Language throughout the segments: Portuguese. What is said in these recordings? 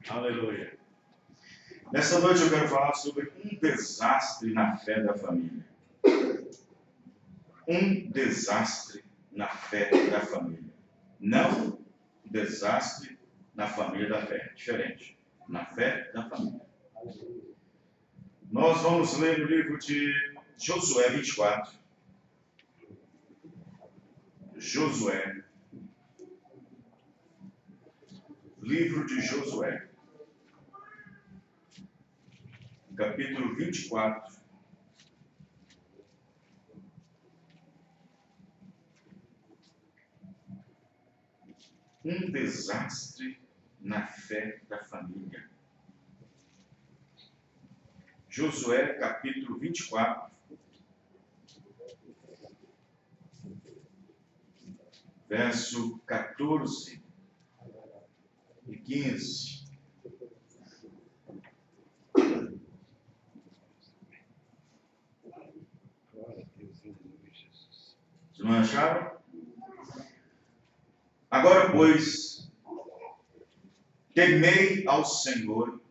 Aleluia. Nessa noite eu quero falar sobre um desastre na fé da família. Um desastre na fé da família. Não um desastre na família da fé. Diferente. Na fé da família. Nós vamos ler o livro de Josué 24. Josué. Livro de Josué. Capítulo 24. Um desastre na fé da família. Josué, capítulo 24. Verso 14 e 15. Vocês não acharam? Agora, pois, temei ao Senhor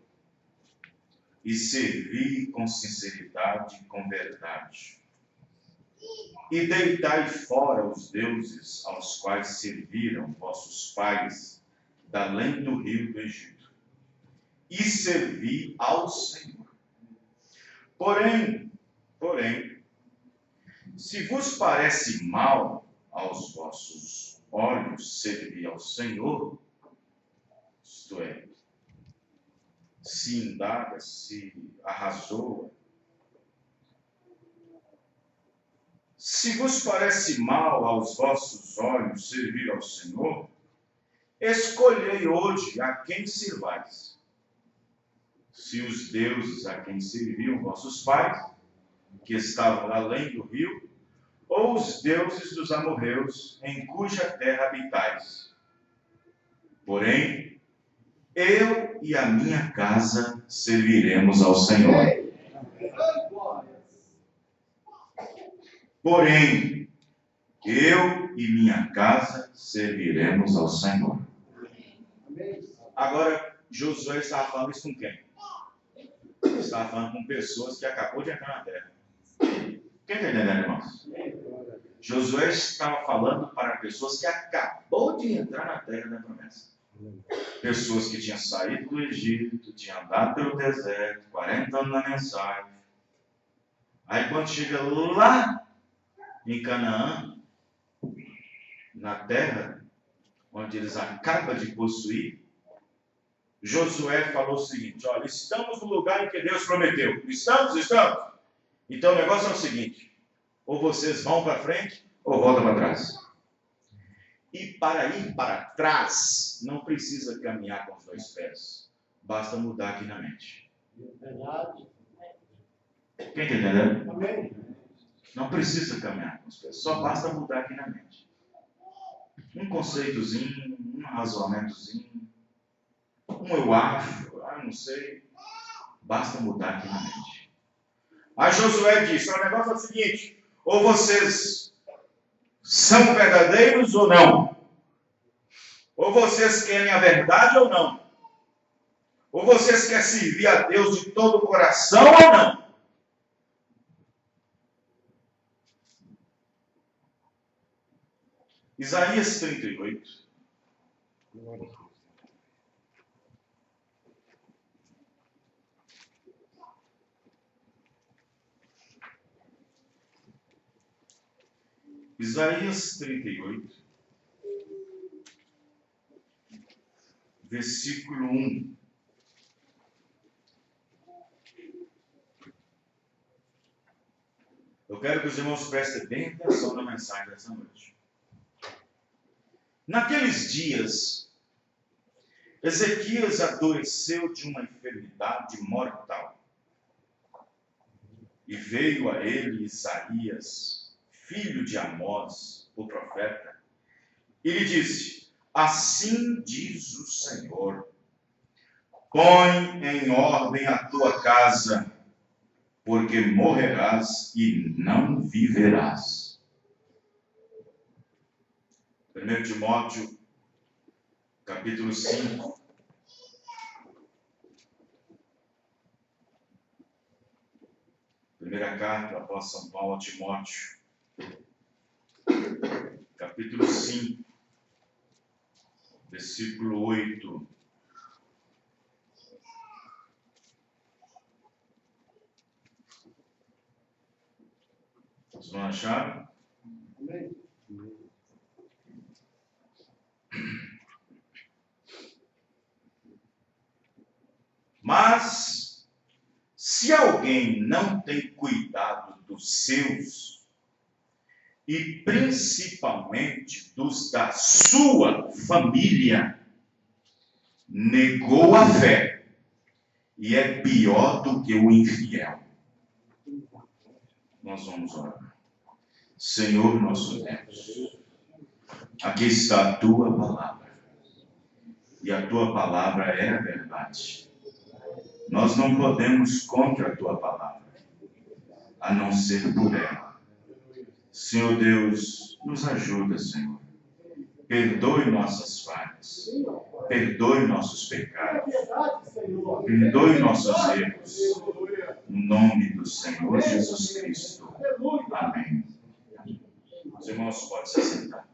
e servi com sinceridade e com verdade. E deitai fora os deuses aos quais serviram vossos pais, da além do rio do Egito. E servi ao Senhor. Porém, se vos parece mal aos vossos olhos servir ao Senhor, isto é, se indaga, se arrazoa, se vos parece mal aos vossos olhos servir ao Senhor, escolhei hoje a quem servais. Se os deuses a quem serviam vossos pais, que estavam além do rio, ou os deuses dos amorreus, em cuja terra habitais. Porém, eu e a minha casa serviremos ao Senhor. Porém, eu e minha casa serviremos ao Senhor. Agora, Josué estava falando isso com quem? Estava falando com pessoas que acabou de entrar na terra. Quem está entendendo, irmãos? Josué estava falando para pessoas que acabou de entrar na terra da promessa. Pessoas que tinham saído do Egito, tinham andado pelo deserto, 40 anos na mensagem. Aí quando chega lá em Canaã, na terra onde eles acabam de possuir, Josué falou o seguinte: olha, estamos no lugar em que Deus prometeu. Estamos. Então o negócio é o seguinte: ou vocês vão para frente, ou voltam para trás. E para ir para trás, não precisa caminhar com os dois pés. Basta mudar aqui na mente. Quem está entendendo? Amém. Não precisa caminhar com os pés, só basta mudar aqui na mente. Um conceitozinho, um razoamentozinho, eu acho, não sei. Basta mudar aqui na mente. Aí Josué disse: o negócio é o seguinte, ou vocês são verdadeiros ou não. Ou vocês querem a verdade ou não. Ou vocês querem servir a Deus de todo o coração ou não. Isaías 38. Isaías 38, versículo 1. Eu quero que os irmãos prestem bem atenção na mensagem dessa noite. Naqueles dias, Ezequias adoeceu de uma enfermidade mortal. E veio a ele Isaías, filho de Amós, o profeta, e lhe disse: assim diz o Senhor, põe em ordem a tua casa, porque morrerás e não viverás. 1 Timóteo, capítulo 5. Primeira carta do apóstolo São Paulo a Timóteo, capítulo 5, versículo 8. Vocês vão achar? Amém. Mas, se alguém não tem cuidado dos seus, e principalmente dos da sua família, negou a fé e é pior do que o infiel. Nós vamos orar. Senhor nosso Deus, aqui está a tua palavra, e a tua palavra é a verdade. Nós não podemos contra a tua palavra, a não ser por ela. Senhor Deus, nos ajuda, Senhor. Perdoe nossas falhas, perdoe nossos pecados, perdoe nossos erros. No nome do Senhor Jesus Cristo. Amém. Os irmãos podem se sentar.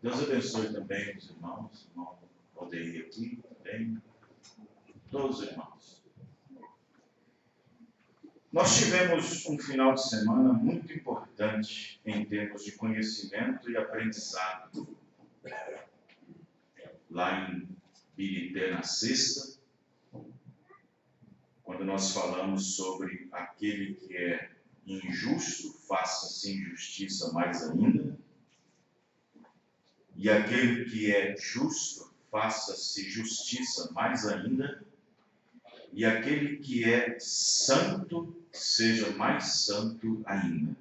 Deus abençoe também os irmãos. Irmão Odeir aqui também. Todos os irmãos. Nós tivemos um final de semana muito importante em termos de conhecimento e aprendizado. Lá em Birité, na sexta, quando nós falamos sobre aquele que é injusto, faça-se injustiça mais ainda, e aquele que é justo, faça-se justiça mais ainda, e aquele que é santo, seja mais santo ainda.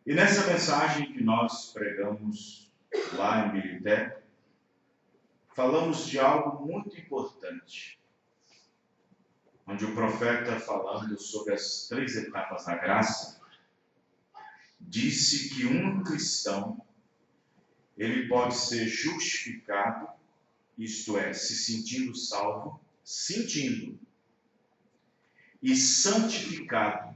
E nessa mensagem que nós pregamos lá em Birité, falamos de algo muito importante, onde o profeta, falando sobre as 3 etapas da graça, disse que um cristão, ele pode ser justificado, isto é, se sentindo salvo, e santificado,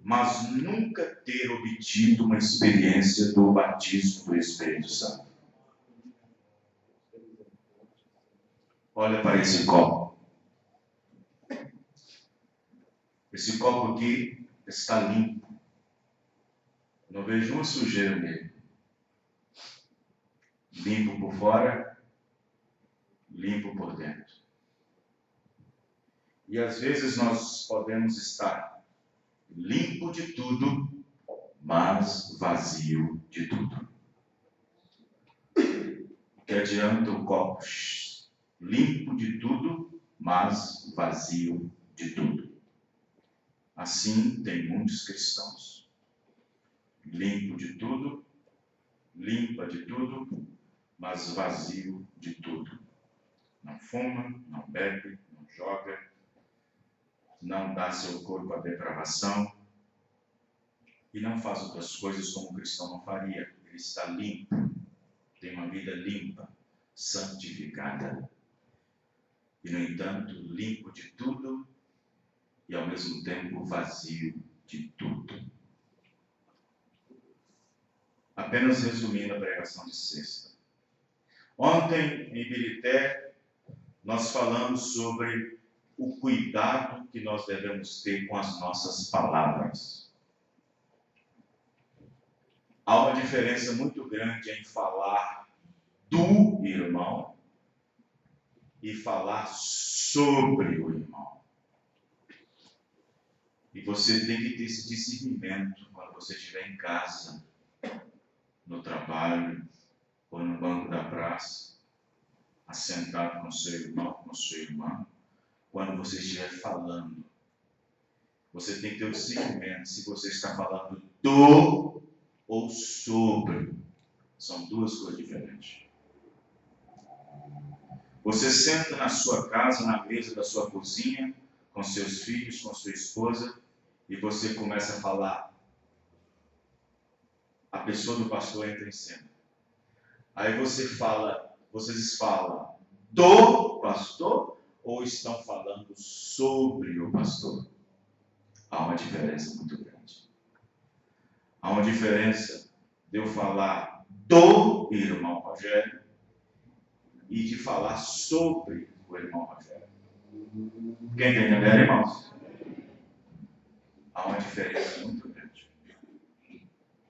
mas nunca ter obtido uma experiência do batismo do Espírito Santo. Olha para esse copo. Esse copo aqui está limpo. Não vejo uma sujeira nele. Limpo por fora, limpo por dentro. E às vezes nós podemos estar limpo de tudo, mas vazio de tudo. Que adianta o copo limpo de tudo, mas vazio de tudo. Assim tem muitos cristãos. Limpo de tudo, limpa de tudo, mas vazio de tudo. Não fuma, não bebe, não joga, não dá seu corpo à depravação e não faz outras coisas como o cristão não faria. Ele está limpo, tem uma vida limpa, santificada. E, no entanto, limpo de tudo e, ao mesmo tempo, vazio de tudo. Apenas resumindo a pregação de sexta. Ontem, em Birité, nós falamos sobre o cuidado que nós devemos ter com as nossas palavras. Há uma diferença muito grande em falar do irmão e falar sobre o irmão. E você tem que ter esse discernimento quando você estiver em casa, no trabalho ou no banco da praça, assentado com seu irmão, com sua irmã, quando você estiver falando. Você tem que ter o discernimento se você está falando do ou sobre. São duas coisas diferentes. Você senta na sua casa, na mesa da sua cozinha, com seus filhos, com sua esposa, e você começa a falar. A pessoa do pastor entra em cena. Aí vocês falam do pastor ou estão falando sobre o pastor? Há uma diferença muito grande. Há uma diferença de eu falar do irmão Rogério e de falar sobre o irmão Rogério. Quem está entendendo, irmãos? Há uma diferença muito grande.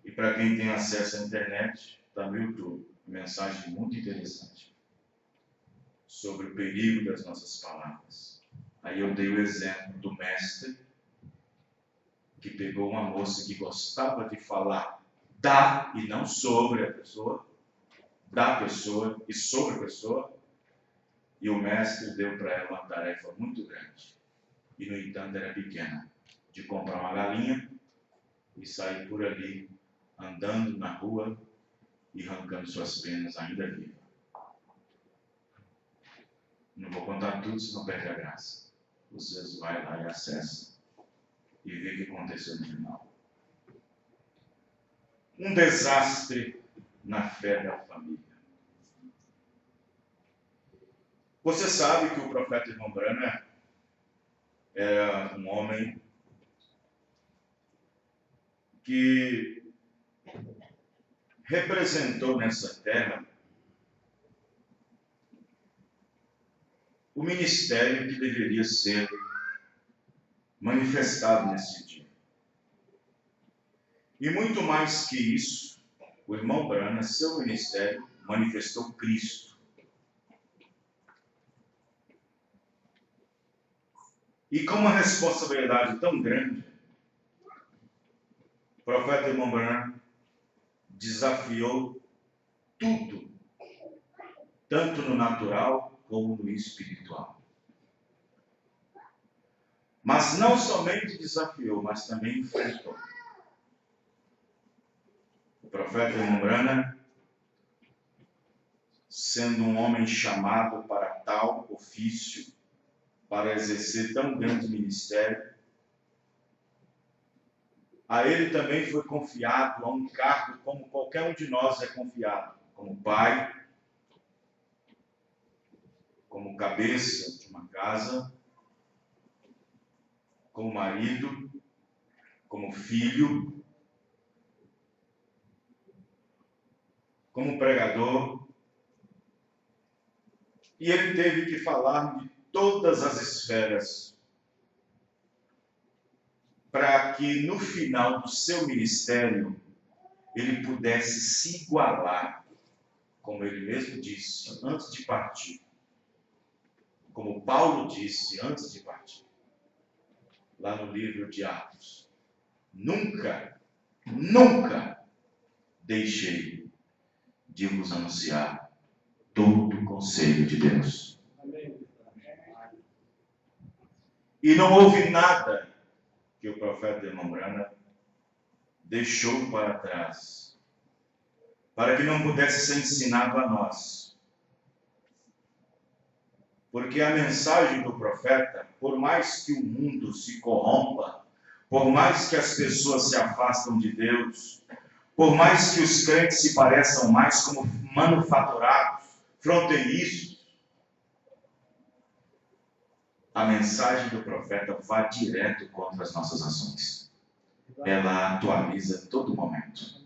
E para quem tem acesso à internet, está no YouTube, mensagem muito interessante sobre o perigo das nossas palavras. Aí eu dei o exemplo do mestre que pegou uma moça que gostava de falar da e não sobre a pessoa, da pessoa e sobre a pessoa, e o mestre deu para ela uma tarefa muito grande, e no entanto era pequena, de comprar uma galinha e sair por ali, andando na rua e arrancando suas penas ainda viva. Não vou contar tudo, senão perde a graça. Vocês vão lá e acessam e vê o que aconteceu no final. Um desastre na fé da família. Você sabe que o profeta Irmão Branham era um homem que representou nessa terra o ministério que deveria ser manifestado nesse dia. E muito mais que isso, o irmão Branham, seu ministério, manifestou Cristo. E com uma responsabilidade tão grande, o profeta irmão Branham desafiou tudo, tanto no natural como no espiritual. Mas não somente desafiou, mas também enfrentou. O profeta irmão Branham, sendo um homem chamado para tal ofício, para exercer tão grande ministério, a ele também foi confiado a um cargo como qualquer um de nós é confiado, como pai, como cabeça de uma casa, como marido, como filho, como pregador. E ele teve que falar de todas as esferas para que no final do seu ministério ele pudesse se igualar, como ele mesmo disse antes de partir, como Paulo disse antes de partir, lá no livro de Atos: nunca deixei de vos anunciar todo o conselho de Deus. E não houve nada que o profeta irmão Branham deixou para trás, para que não pudesse ser ensinado a nós. Porque a mensagem do profeta, por mais que o mundo se corrompa, por mais que as pessoas se afastam de Deus, por mais que os crentes se pareçam mais como manufaturados, fronteiriços, a mensagem do profeta vai direto contra as nossas ações. Ela atualiza a todo momento.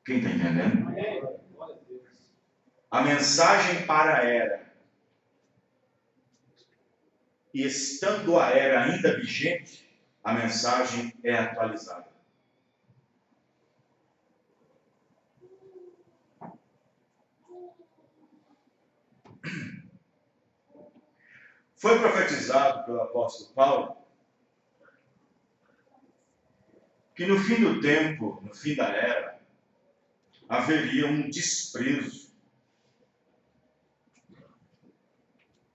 Quem está entendendo? A mensagem para a era, e estando a era ainda vigente, a mensagem é atualizada. Foi profetizado pelo apóstolo Paulo que no fim do tempo, no fim da era, haveria um desprezo,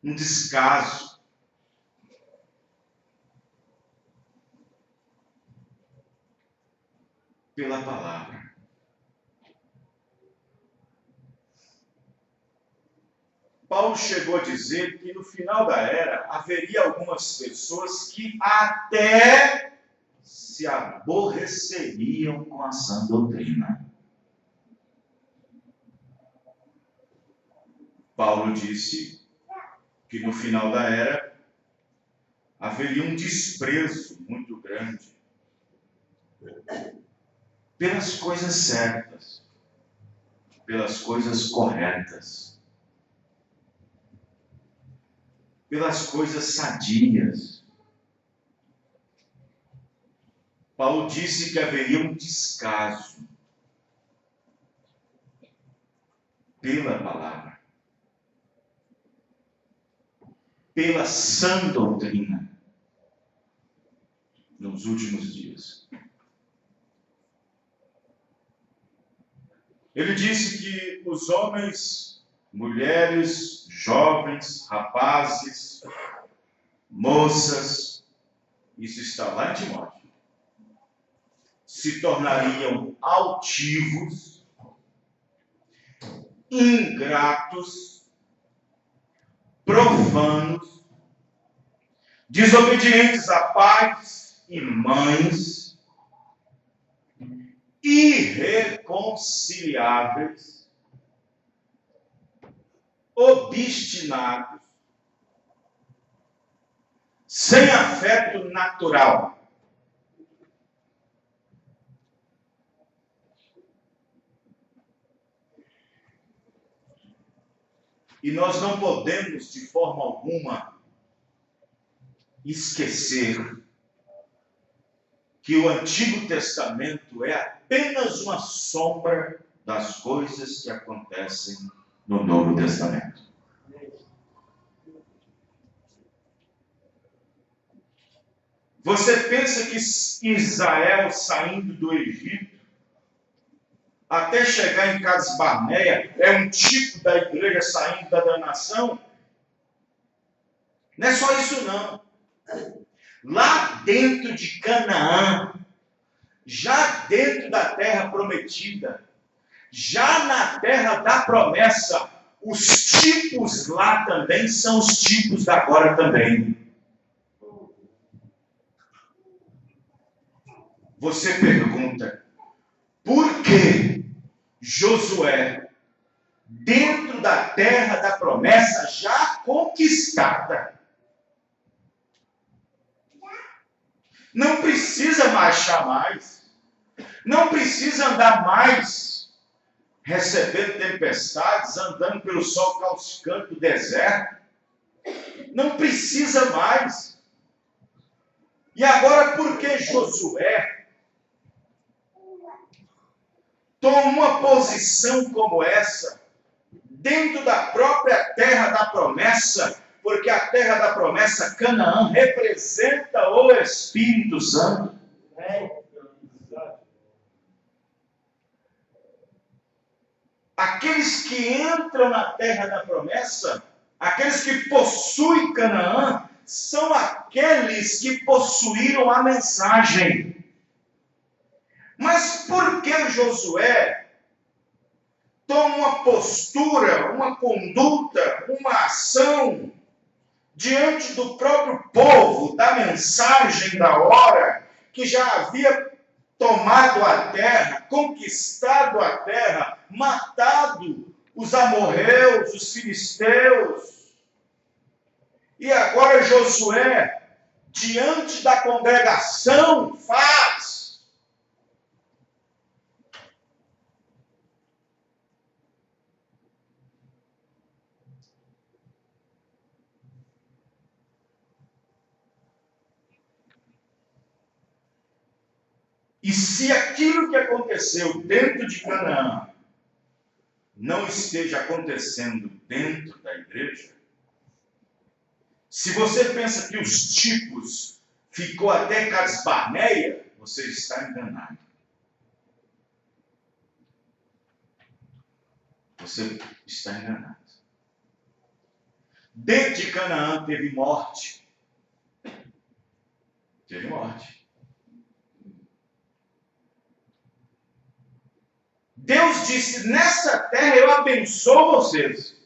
um descaso pela palavra. Paulo chegou a dizer que no final da era haveria algumas pessoas que até se aborreceriam com a sã doutrina. Paulo disse que no final da era haveria um desprezo muito grande pelas coisas certas, pelas coisas corretas, pelas coisas sadias. Paulo disse que haveria um descaso pela palavra, pela sã doutrina nos últimos dias. Ele disse que os homens, mulheres, jovens, rapazes, moças, isso está lá em Timóteo, se tornariam altivos, ingratos, profanos, desobedientes a pais e mães, irreconciliáveis, obstinados, sem afeto natural. E nós não podemos, de forma alguma, esquecer que o Antigo Testamento é apenas uma sombra das coisas que acontecem no Novo Testamento. Você pensa que Israel saindo do Egito até chegar em Cades Barneia é um tipo da igreja saindo da nação? Não é só isso não. Lá dentro de Canaã, já dentro da terra prometida, já na terra da promessa, os tipos lá também são os tipos da agora também. Você pergunta, por que Josué, dentro da terra da promessa já conquistada, não precisa marchar mais, não precisa andar mais, recebendo tempestades, andando pelo sol causticante do deserto, não precisa mais. E agora, por que Josué toma uma posição como essa, dentro da própria terra da promessa? Porque a terra da promessa, Canaã, representa o Espírito Santo. Aqueles que entram na terra da promessa, aqueles que possuem Canaã, são aqueles que possuíram a mensagem. Mas por que Josué toma uma postura, uma conduta, uma ação diante do próprio povo, da mensagem da hora, que já havia tomado a terra, conquistado a terra, matado os amorreus, os filisteus? E agora Josué, diante da congregação, faz. E se aquilo que aconteceu dentro de Canaã não esteja acontecendo dentro da igreja, se você pensa que os tipos ficou até Cades Barneia, você está enganado. Você está enganado. Dentro de Canaã teve morte. Teve morte. Deus disse, nessa terra eu abençoo vocês.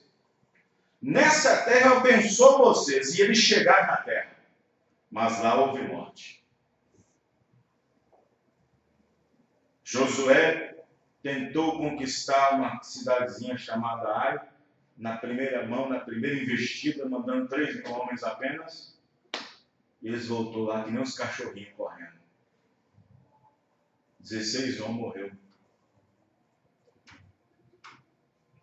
Nessa terra eu abençoo vocês. E eles chegaram na terra. Mas lá houve morte. Josué tentou conquistar uma cidadezinha chamada Ai. na primeira mão, na primeira investida, mandando 3.000 homens apenas, e eles voltou lá que nem uns cachorrinhos correndo. 16 homens morreu.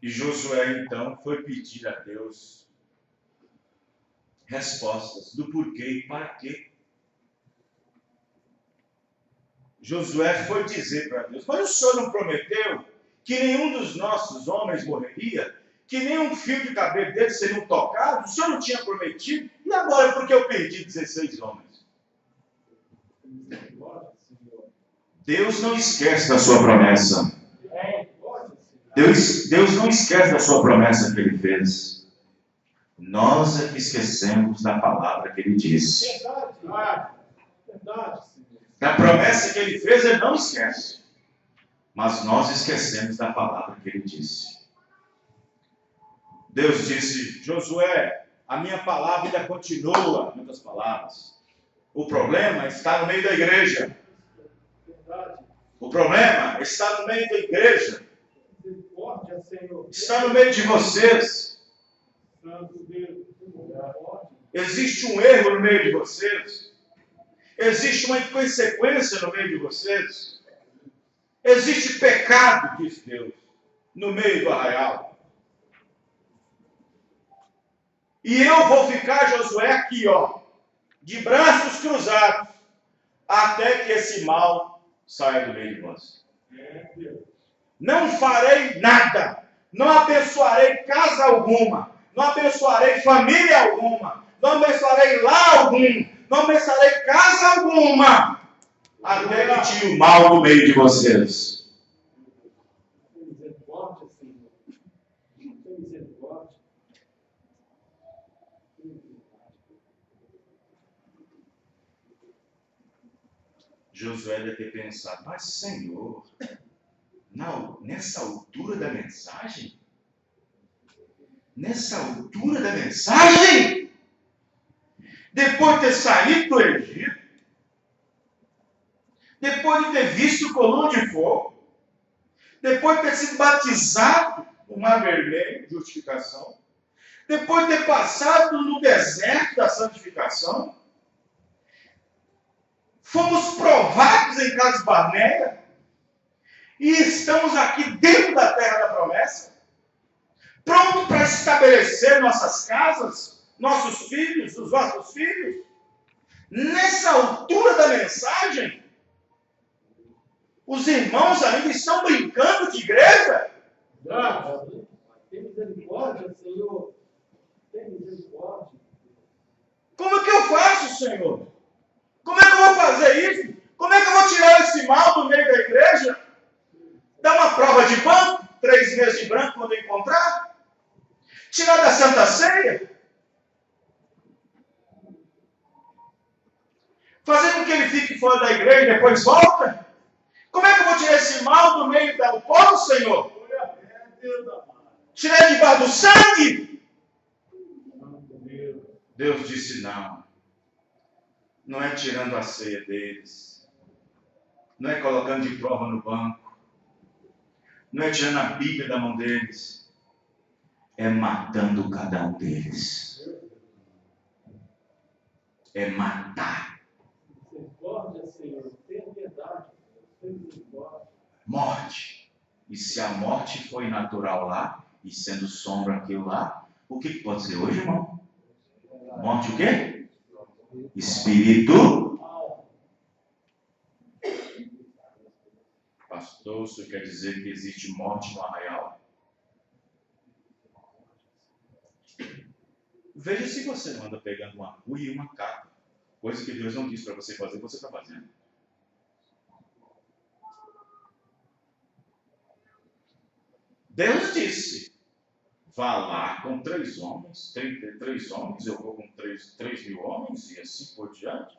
E Josué, então, foi pedir a Deus respostas do porquê e para quê. Josué foi dizer para Deus: mas o Senhor não prometeu que nenhum dos nossos homens morreria? Que nenhum fio de cabelo deles seria tocado? O Senhor não tinha prometido? E agora por que eu perdi 16 homens? Deus não esquece da sua promessa. Deus não esquece da sua promessa que Ele fez. Nós é que esquecemos da palavra que Ele disse. Da promessa que Ele fez, Ele não esquece. Mas nós esquecemos da palavra que Ele disse. Deus disse: Josué, a minha palavra ainda continua. Muitas palavras. O problema está no meio da igreja. O problema está no meio da igreja. Está no meio de vocês. Existe um erro no meio de vocês. Existe uma inconsequência no meio de vocês. Existe pecado, diz Deus, no meio do arraial. E eu vou ficar, Josué, aqui, de braços cruzados, até que esse mal saia do meio de vós. Não farei nada. Não abençoarei casa alguma. Não abençoarei família alguma. Não abençoarei lar algum. Não abençoarei casa alguma. Até que tire o mal do meio de vocês. Josué deve ter pensado: mas Senhor, nessa altura da mensagem? Nessa altura da mensagem? Depois de ter saído do Egito, depois de ter visto o coluna de fogo, depois de ter sido batizado no Mar Vermelho, justificação, depois de ter passado no deserto da santificação, fomos provados em Cades Barneia, e estamos aqui dentro da terra da promessa, pronto para estabelecer nossas casas, nossos filhos, os vossos filhos. Nessa altura da mensagem, os irmãos ainda estão brincando de igreja? Tem misericórdia, Senhor. Tem misericórdia. Como é que eu faço, Senhor? Como é que eu vou fazer isso? Como é que eu vou tirar esse mal do meio da igreja? Dar uma prova de banco, 3 meses de branco quando eu encontrar? Tirar da Santa Ceia? Fazer com que ele fique fora da igreja e depois volta? Como é que eu vou tirar esse mal do meio do povo, Senhor? Tirar debaixo do sangue? Deus disse: não. Não é tirando a ceia deles. Não é colocando de prova no banco. Não é tirando a Bíblia da mão deles. É matando cada um deles. É matar. Misericórdia, Senhor. Tenha piedade. Morte. E se a morte foi natural lá, e sendo sombra aquilo lá, o que pode ser hoje, irmão? Morte o quê? Espírito. Pastor, isso quer dizer que existe morte no arraial? Veja se você não anda pegando uma cuia e uma capa. Coisa que Deus não disse para você fazer, você está fazendo. Deus disse: vá lá com 3 homens, 33 homens, eu vou com 3.000 homens e assim por diante.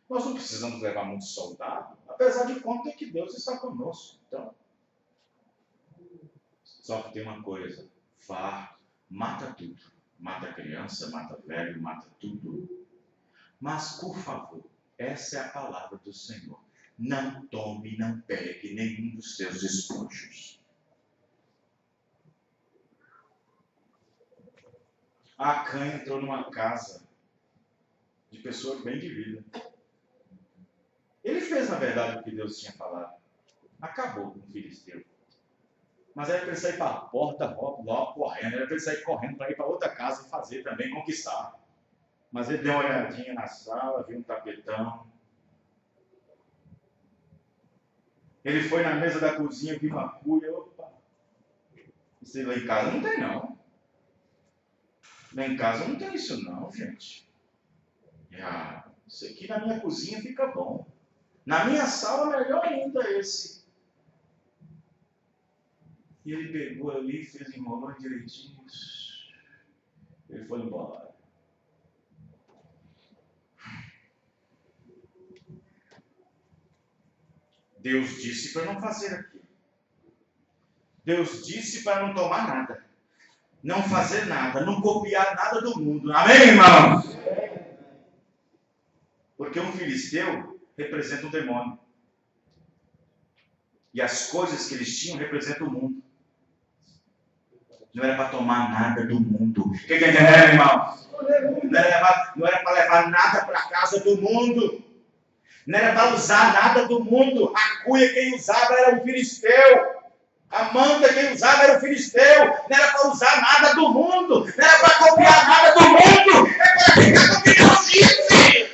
Nós não precisamos levar muito soldado, apesar de conta que Deus está conosco. Então, só que tem uma coisa: vá, mata tudo. Mata criança, mata velho, mata tudo. Mas, por favor, essa é a palavra do Senhor. Não tome, não pegue nenhum dos seus despojos. Acã entrou numa casa de pessoas bem de vida. Ele fez, na verdade, o que Deus tinha falado. Acabou com o filisteu. Mas era para ele sair para a porta logo correndo. Era para ele sair correndo para ir para outra casa e fazer também, conquistar. Mas ele deu uma olhadinha na sala, viu um tapetão. Ele foi na mesa da cozinha, viu uma cuia. Opa! Isso lá em casa não tem, não. Lá em casa não tem isso, não, gente. Isso aqui na minha cozinha fica bom. Na minha sala, melhor ainda esse. E ele pegou ali, enrolou direitinho. Ele foi embora. Deus disse para não fazer aquilo. Deus disse para não tomar nada. Não fazer nada. Não copiar nada do mundo. Amém, irmãos? Porque um filisteu representa um demônio. E as coisas que eles tinham representam o mundo. Não era para tomar nada do mundo. Quem está entendendo, irmãos? Não era para levar nada para casa do mundo. Não era para usar nada do mundo. A cuia quem usava era o filisteu. A manta quem usava era o filisteu. Não era para usar nada do mundo. Não era para copiar nada do mundo. É para ficar com o que Deus disse.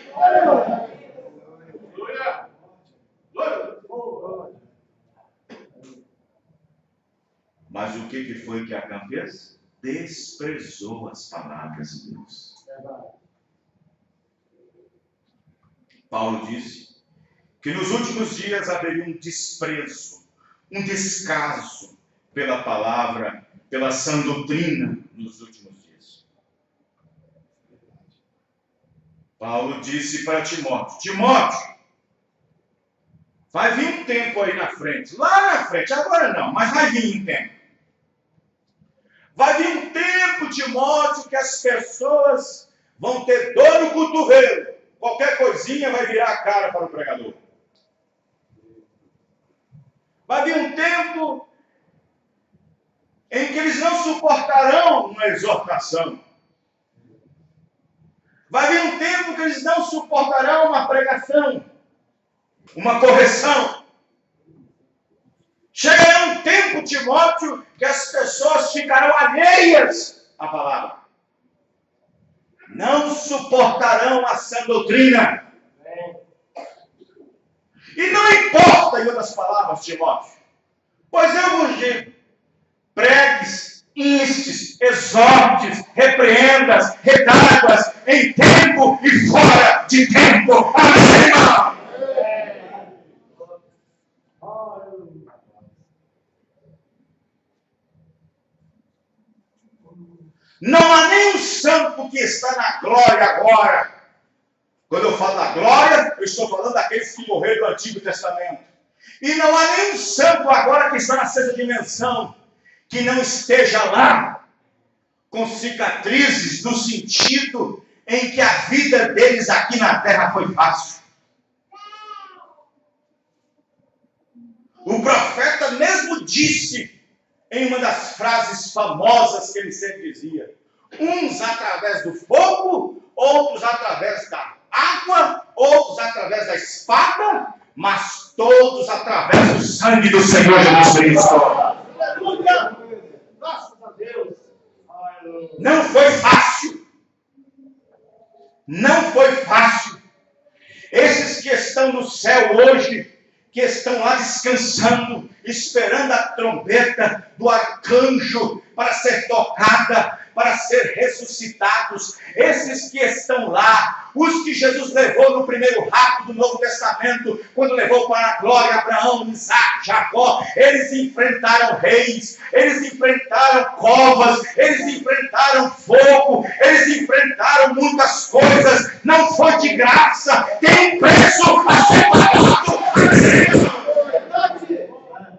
Mas o que foi que Acã fez? Desprezou as palavras de Deus. Paulo disse que nos últimos dias haveria um desprezo, um descaso pela palavra, pela sã doutrina nos últimos dias. Paulo disse para Timóteo: Timóteo, vai vir um tempo aí na frente, lá na frente, agora não, mas vai vir um tempo. Vai vir um tempo, Timóteo, que as pessoas vão ter dor no cotovelo. Qualquer coisinha vai virar a cara para o pregador. Vai vir um tempo em que eles não suportarão uma exortação. Vai vir um tempo que eles não suportarão uma pregação, uma correção. Chegará um tempo, Timóteo, que as pessoas ficarão alheias à palavra. Não suportarão a sã doutrina. E não importa, em outras palavras, Timóteo, pois eu vos digo, pregues, instes, exortes, repreendas, redarguas, em tempo e fora de tempo. Amém, irmão? Não há nenhum santo que está na glória agora. Quando eu falo da glória, eu estou falando daqueles que morreram do Antigo Testamento. E não há nenhum santo agora que está na sexta dimensão que não esteja lá com cicatrizes no sentido em que a vida deles aqui na terra foi fácil. O profeta mesmo disse em uma das frases famosas que ele sempre dizia: uns através do fogo, outros através da água, outros através da espada, mas todos através do sangue do Senhor Jesus Cristo. Aleluia! Graças a Deus. Não foi fácil. Não foi fácil. Esses que estão no céu hoje, que estão lá descansando, esperando a trombeta do arcanjo para ser tocada, para ser ressuscitados, esses que estão lá, os que Jesus levou no primeiro rapto do Novo Testamento, quando levou para a glória Abraão, Isaac, Jacó, eles enfrentaram reis, eles enfrentaram covas, eles enfrentaram fogo, eles enfrentaram muitas coisas, não foi de graça, tem um preço a ser pagado.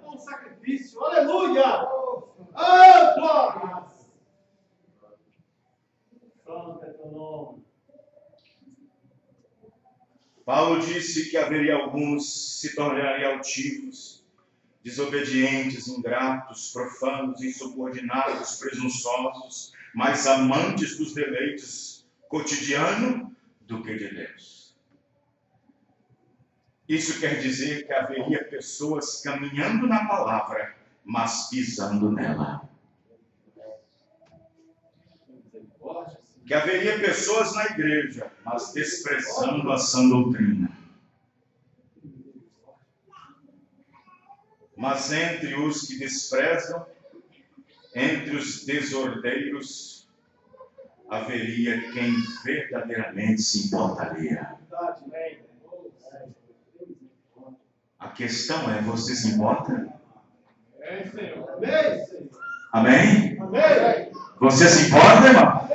Um sacrifício, aleluia! Oh, glória! Paulo disse que haveria alguns que se tornariam altivos, desobedientes, ingratos, profanos, insubordinados, presunçosos, mais amantes dos deleites cotidianos do que de Deus. Isso quer dizer que haveria pessoas caminhando na palavra, mas pisando nela. Que haveria pessoas na igreja, mas desprezando a sã doutrina. Mas entre os que desprezam, entre os desordeiros, haveria quem verdadeiramente se importaria. A questão é, você se importa? Amém? Você se importa, irmão?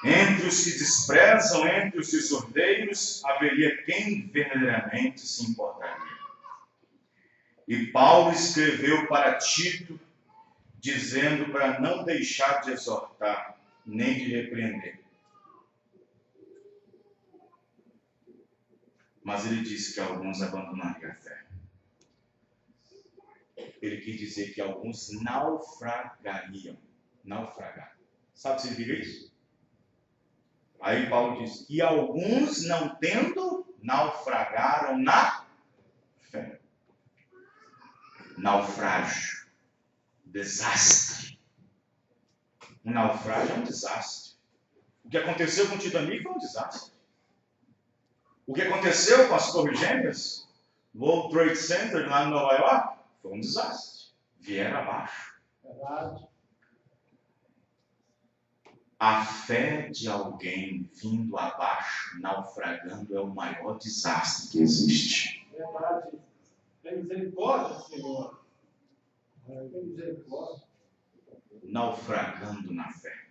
Entre os que desprezam, entre os desordeiros, haveria quem verdadeiramente se importaria. E Paulo escreveu para Tito, dizendo para não deixar de exortar, nem de repreender. Mas ele disse que alguns abandonariam a fé. Ele quis dizer que alguns naufragariam. Naufragar. Sabe o que significa isso? Aí Paulo diz, e alguns não tendo, naufragaram na fé. Naufrágio. Desastre. Um naufrágio é um desastre. O que aconteceu com o Titanic foi um desastre. O que aconteceu com as Torres Gêmeas, o World Trade Center lá em Nova York, foi um desastre. Vieram abaixo. Verdade. A fé de alguém vindo abaixo, naufragando, é o maior desastre que existe. Verdade. Tem misericórdia, Senhor. Tem misericórdia. Naufragando na fé.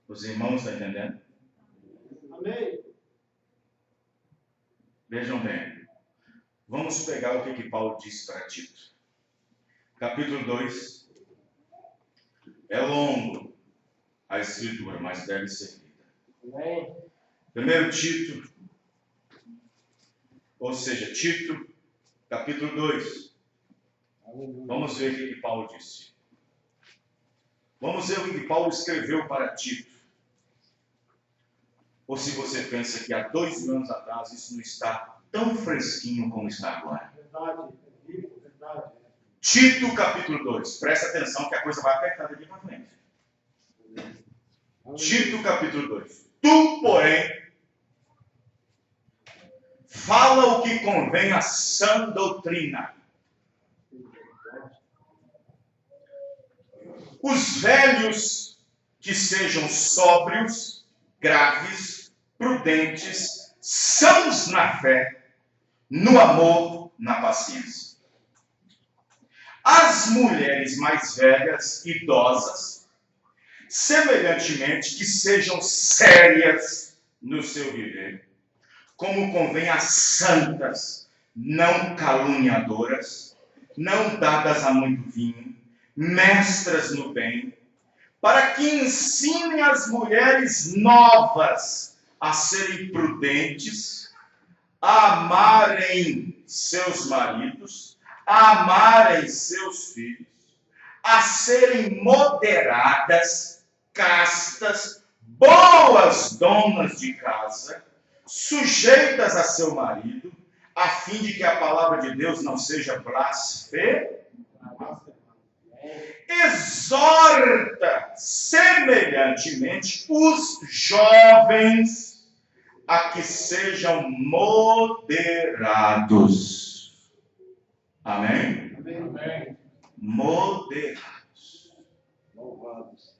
Os irmãos estão entendendo? Amém. Vejam bem. Vamos pegar o que Paulo disse para Tito. Capítulo 2. É longo a escritura, mas deve ser lida. Amém. Primeiro Tito, ou seja, Tito, capítulo 2. Vamos ver o que Paulo disse. Vamos ver o que Paulo escreveu para Tito. Ou se você pensa que há 2 anos atrás isso não está tão fresquinho como está agora. Verdade. Verdade. Tito, capítulo 2. Presta atenção que a coisa vai apertar daqui para frente. Tito, capítulo 2. Tu, porém, fala o que convém à sã doutrina. Os velhos que sejam sóbrios, graves, prudentes, sãos na fé, no amor, na paciência. As mulheres mais velhas, idosas, semelhantemente, que sejam sérias no seu viver, como convém às santas, não caluniadoras, não dadas a muito vinho, mestras no bem, para que ensinem as mulheres novas a serem prudentes, a amarem seus maridos, a amarem seus filhos, a serem moderadas, castas, boas donas de casa, sujeitas a seu marido, a fim de que a palavra de Deus não seja blasfemada. Exorta semelhantemente os jovens a que sejam moderados. Amém? Amém. Moderados. Louvados.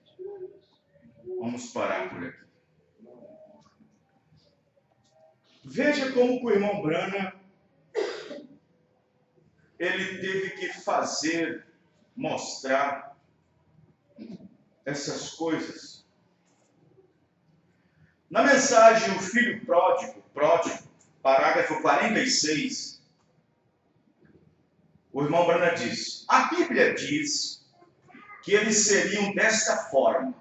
Vamos parar por aqui. Veja como que o irmão Branham ele teve que fazer, mostrar essas coisas. Na mensagem O Filho Pródigo, parágrafo 46, o irmão Branham diz: a Bíblia diz que eles seriam desta forma.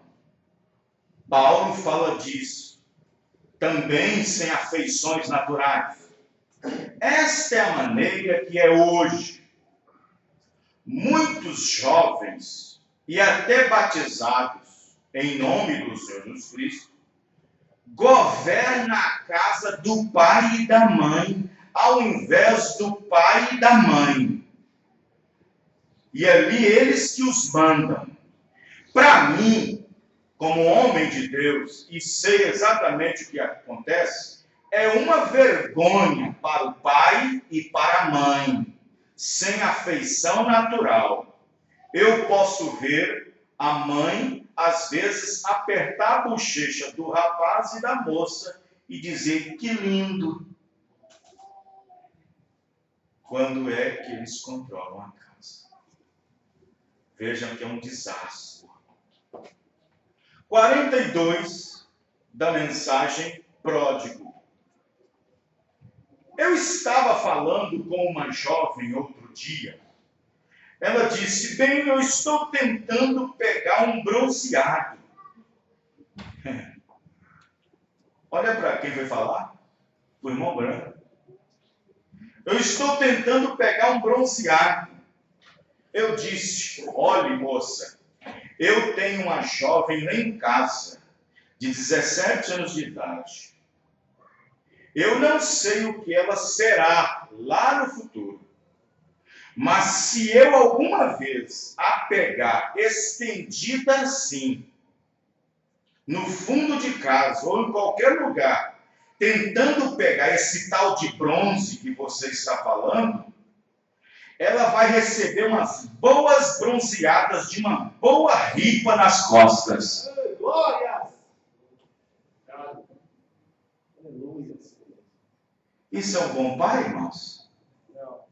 Paulo fala disso. Também sem afeições naturais. Esta é a maneira que é hoje. Muitos jovens e até batizados em nome do Senhor Jesus Cristo governam a casa do pai e da mãe, ao invés do pai e da mãe. E ali eles que os mandam. Para mim, como homem de Deus, e sei exatamente o que acontece, é uma vergonha para o pai e para a mãe, sem afeição natural. Eu posso ver a mãe, às vezes, apertar a bochecha do rapaz e da moça e dizer que lindo, quando é que eles controlam a casa. Vejam que é um desastre. 42 da mensagem pródigo. Eu estava falando com uma jovem outro dia. Ela disse: bem, eu estou tentando pegar um bronzeado. Olha para quem vai falar. O irmão Branco. Eu estou tentando pegar um bronzeado. Eu disse: olhe, moça, eu tenho uma jovem lá em casa, de 17 anos de idade. Eu não sei o que ela será lá no futuro. Mas se eu alguma vez a pegar estendida assim, no fundo de casa ou em qualquer lugar, tentando pegar esse tal de bronze que você está falando, ela vai receber umas boas bronzeadas de uma boa ripa nas costas. Glórias! Aleluia. Isso é um bom pai, irmãos? Não.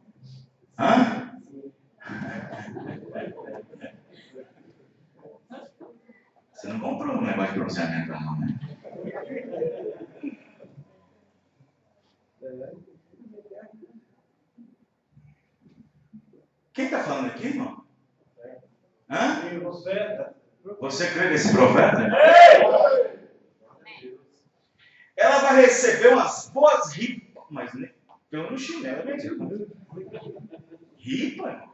Hã? Você não comprou um negócio de bronzeamento não, né? Quem está falando aqui, irmão? Hã? Profeta. Você crê nesse profeta? Ela vai receber umas boas ripas, mas nem pelo no chinelo, é mesmo. Ripa?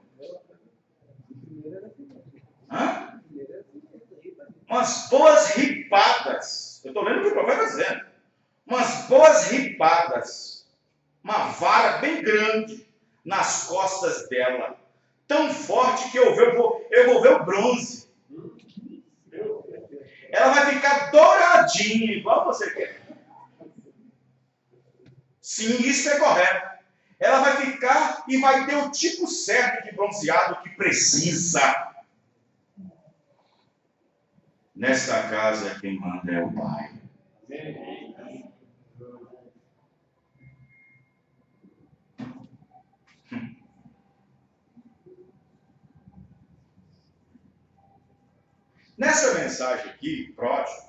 Hã? Umas boas ripadas. Eu estou lendo o que o profeta está dizendo. Umas boas ripadas. Uma vara bem grande nas costas dela. Tão forte que eu vou ver o bronze. Ela vai ficar douradinha, igual você quer. Sim, isso é correto. Ela vai ficar e vai ter o tipo certo de bronzeado que precisa. Nesta casa, quem manda é o Pai. Nessa mensagem aqui, pródigo,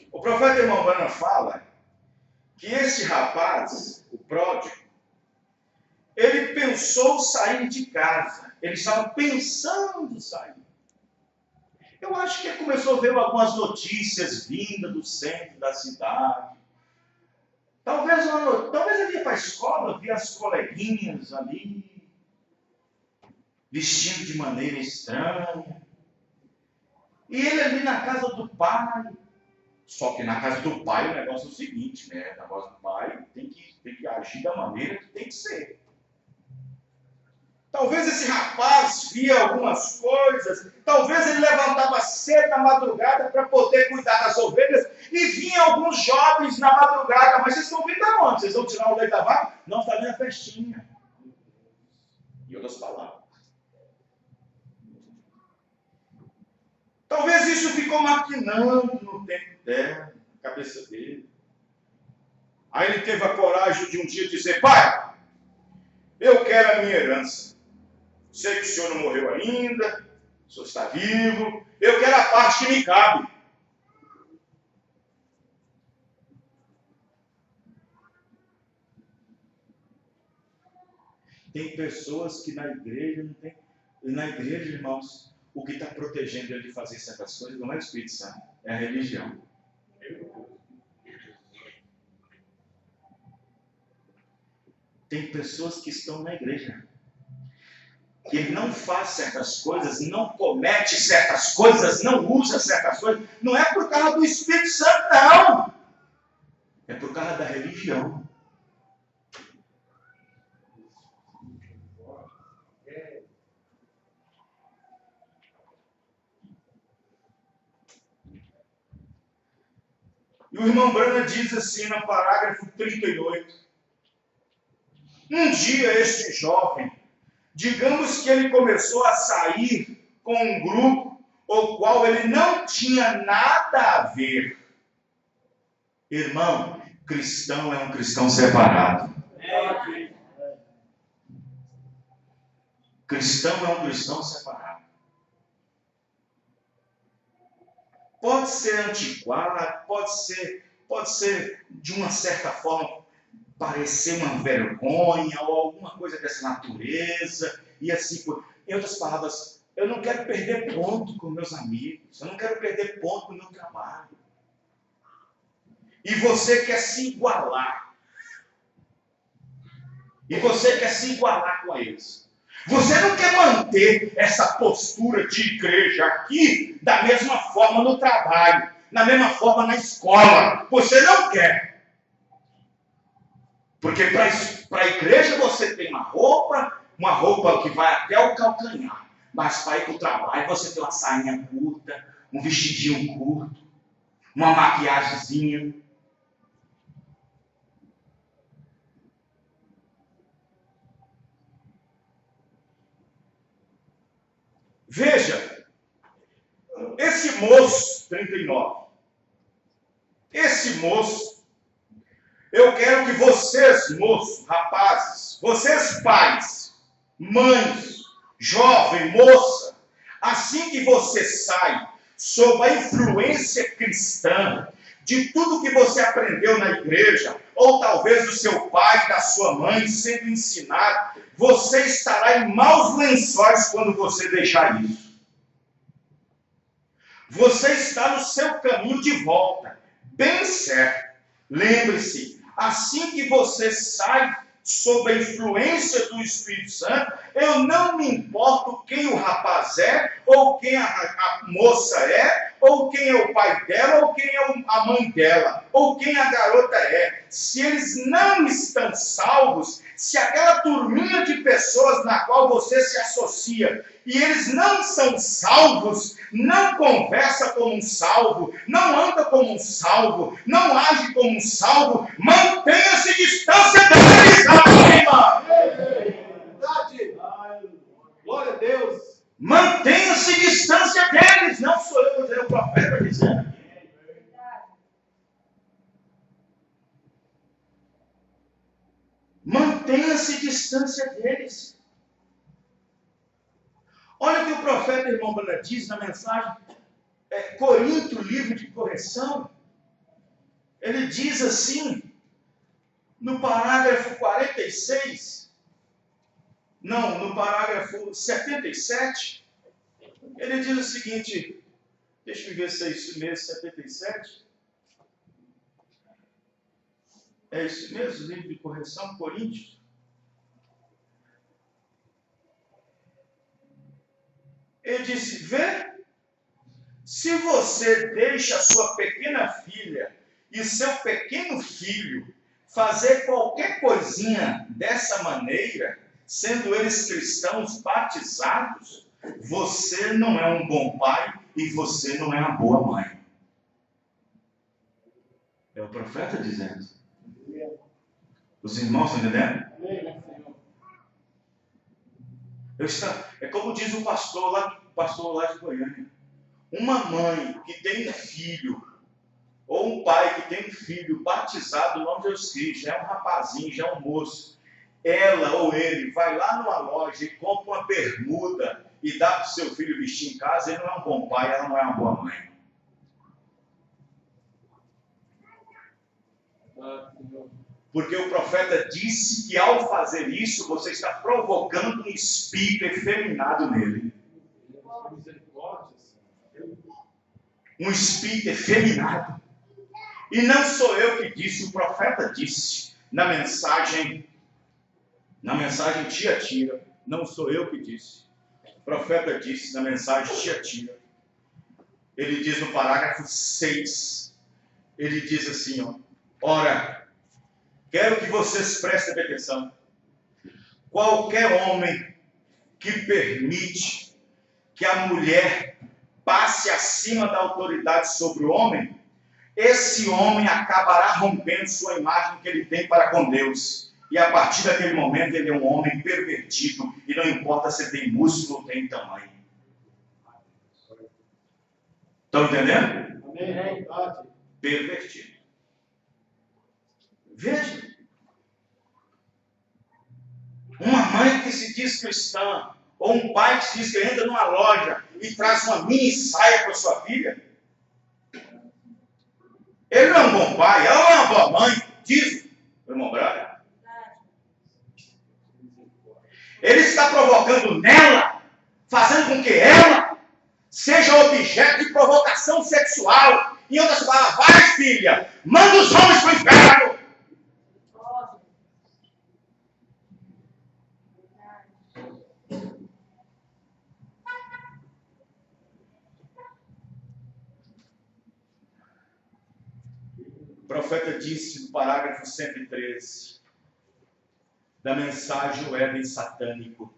o profeta irmão Branham fala que este rapaz, o pródigo, ele pensou sair de casa. Ele estava pensando sair. Eu acho que ele começou a ver algumas notícias vindas do centro da cidade. Talvez ele ia para a escola, via as coleguinhas ali, vestindo de maneira estranha. E ele ali na casa do pai. Só que na casa do pai o negócio é o seguinte, né? O negócio do pai tem que agir da maneira que tem que ser. Talvez esse rapaz via algumas coisas, talvez ele levantava cedo na madrugada para poder cuidar das ovelhas, e vinha alguns jovens na madrugada. Mas vocês estão vindo aonde? Vocês vão tirar o leite da vaca? Não, está vindo a festinha. Em outras palavras. Talvez isso ficou maquinando no tempo dela, na cabeça dele. Aí ele teve a coragem de um dia dizer: pai, eu quero a minha herança. Sei que o senhor não morreu ainda, o senhor está vivo, eu quero a parte que me cabe. Tem pessoas que na igreja não tem. E na igreja, irmãos, o que está protegendo ele de fazer certas coisas não é o Espírito Santo, é a religião. Tem pessoas que estão na igreja, que ele não faz certas coisas, não comete certas coisas, não usa certas coisas, não é por causa do Espírito Santo, não. É por causa da religião. E o irmão Branham diz assim no parágrafo 38. Um dia este jovem, digamos que ele começou a sair com um grupo o qual ele não tinha nada a ver. Irmão, cristão é um cristão separado. Cristão é um cristão separado. Pode ser antiquado, pode ser de uma certa forma parecer uma vergonha ou alguma coisa dessa natureza e assim por. Em outras palavras, eu não quero perder ponto com meus amigos, eu não quero perder ponto no meu trabalho. E você quer se igualar. E você quer se igualar com eles. Você não quer manter essa postura de igreja aqui da mesma forma no trabalho, da mesma forma na escola. Você não quer. Porque para a igreja você tem uma roupa que vai até o calcanhar. Mas para ir para o trabalho você tem uma sainha curta, um vestidinho curto, uma maquiagemzinha. Veja, esse moço, 39, esse moço, eu quero que vocês, moços, rapazes, vocês pais, mães, jovem, moça, assim que você sai sob a influência cristã, de tudo que você aprendeu na igreja, ou talvez do seu pai, da sua mãe, sendo ensinado, você estará em maus lençóis quando você deixar isso. Você está no seu caminho de volta, bem certo. Lembre-se, assim que você sai sob a influência do Espírito Santo, eu não me importo quem o rapaz é, ou quem a moça é, ou quem é o pai dela, ou quem é a mãe dela, ou quem a garota é. Se eles não estão salvos, se aquela turminha de pessoas na qual você se associa, e eles não são salvos, não conversa como um salvo, não anda como um salvo, não age como um salvo, mantenha-se distância deles, amém, Verdade. Glória a Deus. Mantenha-se distância deles, não sou eu dizendo, é o profeta dizendo. Mantenha-se distância deles. Olha o que o profeta irmão Branham diz na mensagem Corinto, livro de correção. Ele diz assim, no parágrafo 46, não, no parágrafo 77, ele diz o seguinte, deixa eu ver se é isso mesmo, 77. É isso mesmo, livro de correção, Coríntios. Ele disse, vê, se você deixa a sua pequena filha e seu pequeno filho fazer qualquer coisinha dessa maneira, sendo eles cristãos batizados, você não é um bom pai e você não é uma boa mãe. É o profeta dizendo. Os irmãos estão entendendo? É como diz o pastor lá de Goiânia. Uma mãe que tem um filho, ou um pai que tem um filho batizado no nome de Jesus Cristo, já é um rapazinho, já é um moço, ela ou ele vai lá numa loja e compra uma bermuda e dá para o seu filho vestir em casa, ele não é um bom pai, ela não é uma boa mãe. Porque o profeta disse que ao fazer isso, você está provocando um espírito efeminado nele. Um espírito efeminado. E não sou eu que disse, o profeta disse na mensagem Na mensagem Tiatira, não sou eu que disse, o profeta disse na mensagem Tiatira, ele diz no parágrafo 6, ele diz assim, ó, ora, quero que vocês prestem atenção, qualquer homem que permite que a mulher passe acima da autoridade sobre o homem, esse homem acabará rompendo sua imagem que ele tem para com Deus. E a partir daquele momento ele é um homem pervertido, e não importa se tem músculo ou tem tamanho. Estão entendendo? Amém. Pervertido. Veja. Uma mãe que se diz cristã, ou um pai que se diz que entra numa loja e traz uma mini saia para sua filha, ele não é um bom pai, ela não é uma boa mãe, diz o irmão Braga. Ele está provocando nela, fazendo com que ela seja objeto de provocação sexual. Em outras palavras, vai filha, manda os homens para o inferno. O profeta disse no parágrafo 113 da mensagem O Éden Satânico: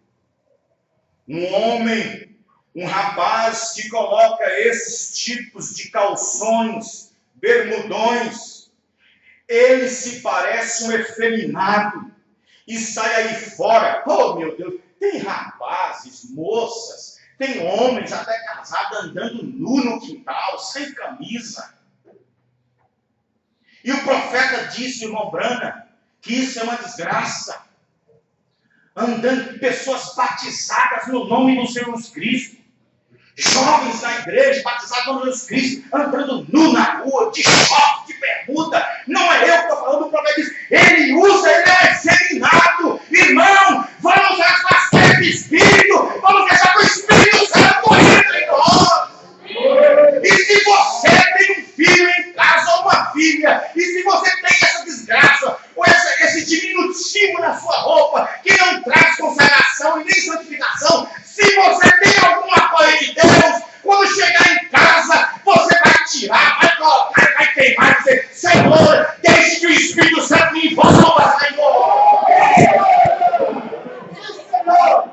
um homem, um rapaz que coloca esses tipos de calções, bermudões, ele se parece um efeminado e sai aí fora. Oh meu Deus, tem rapazes, moças, tem homens até casados andando nu no quintal, sem camisa. E o profeta disse, irmão Brana, que isso é uma desgraça. Andando pessoas batizadas no nome do Senhor Jesus Cristo. Jovens na igreja, batizados no nome de Jesus Cristo, andando nu na rua, de short, de bermuda. Não é eu que estou falando, o profeta diz, ele é efeminado. Irmão, vamos afastar esse espírito, vamos deixar que o Espírito Santo entre em nós. E se você tem um filho em casa ou uma filha, e se você tem essa desgraça, ou esse diminutivo na sua roupa, que não traz consagração e nem santificação, se você tem alguma coisa de Deus, quando chegar em casa, você vai tirar, vai colocar, vai queimar, e dizer, Senhor, deixe que o Espírito Santo me envolva, Senhor. Senhor.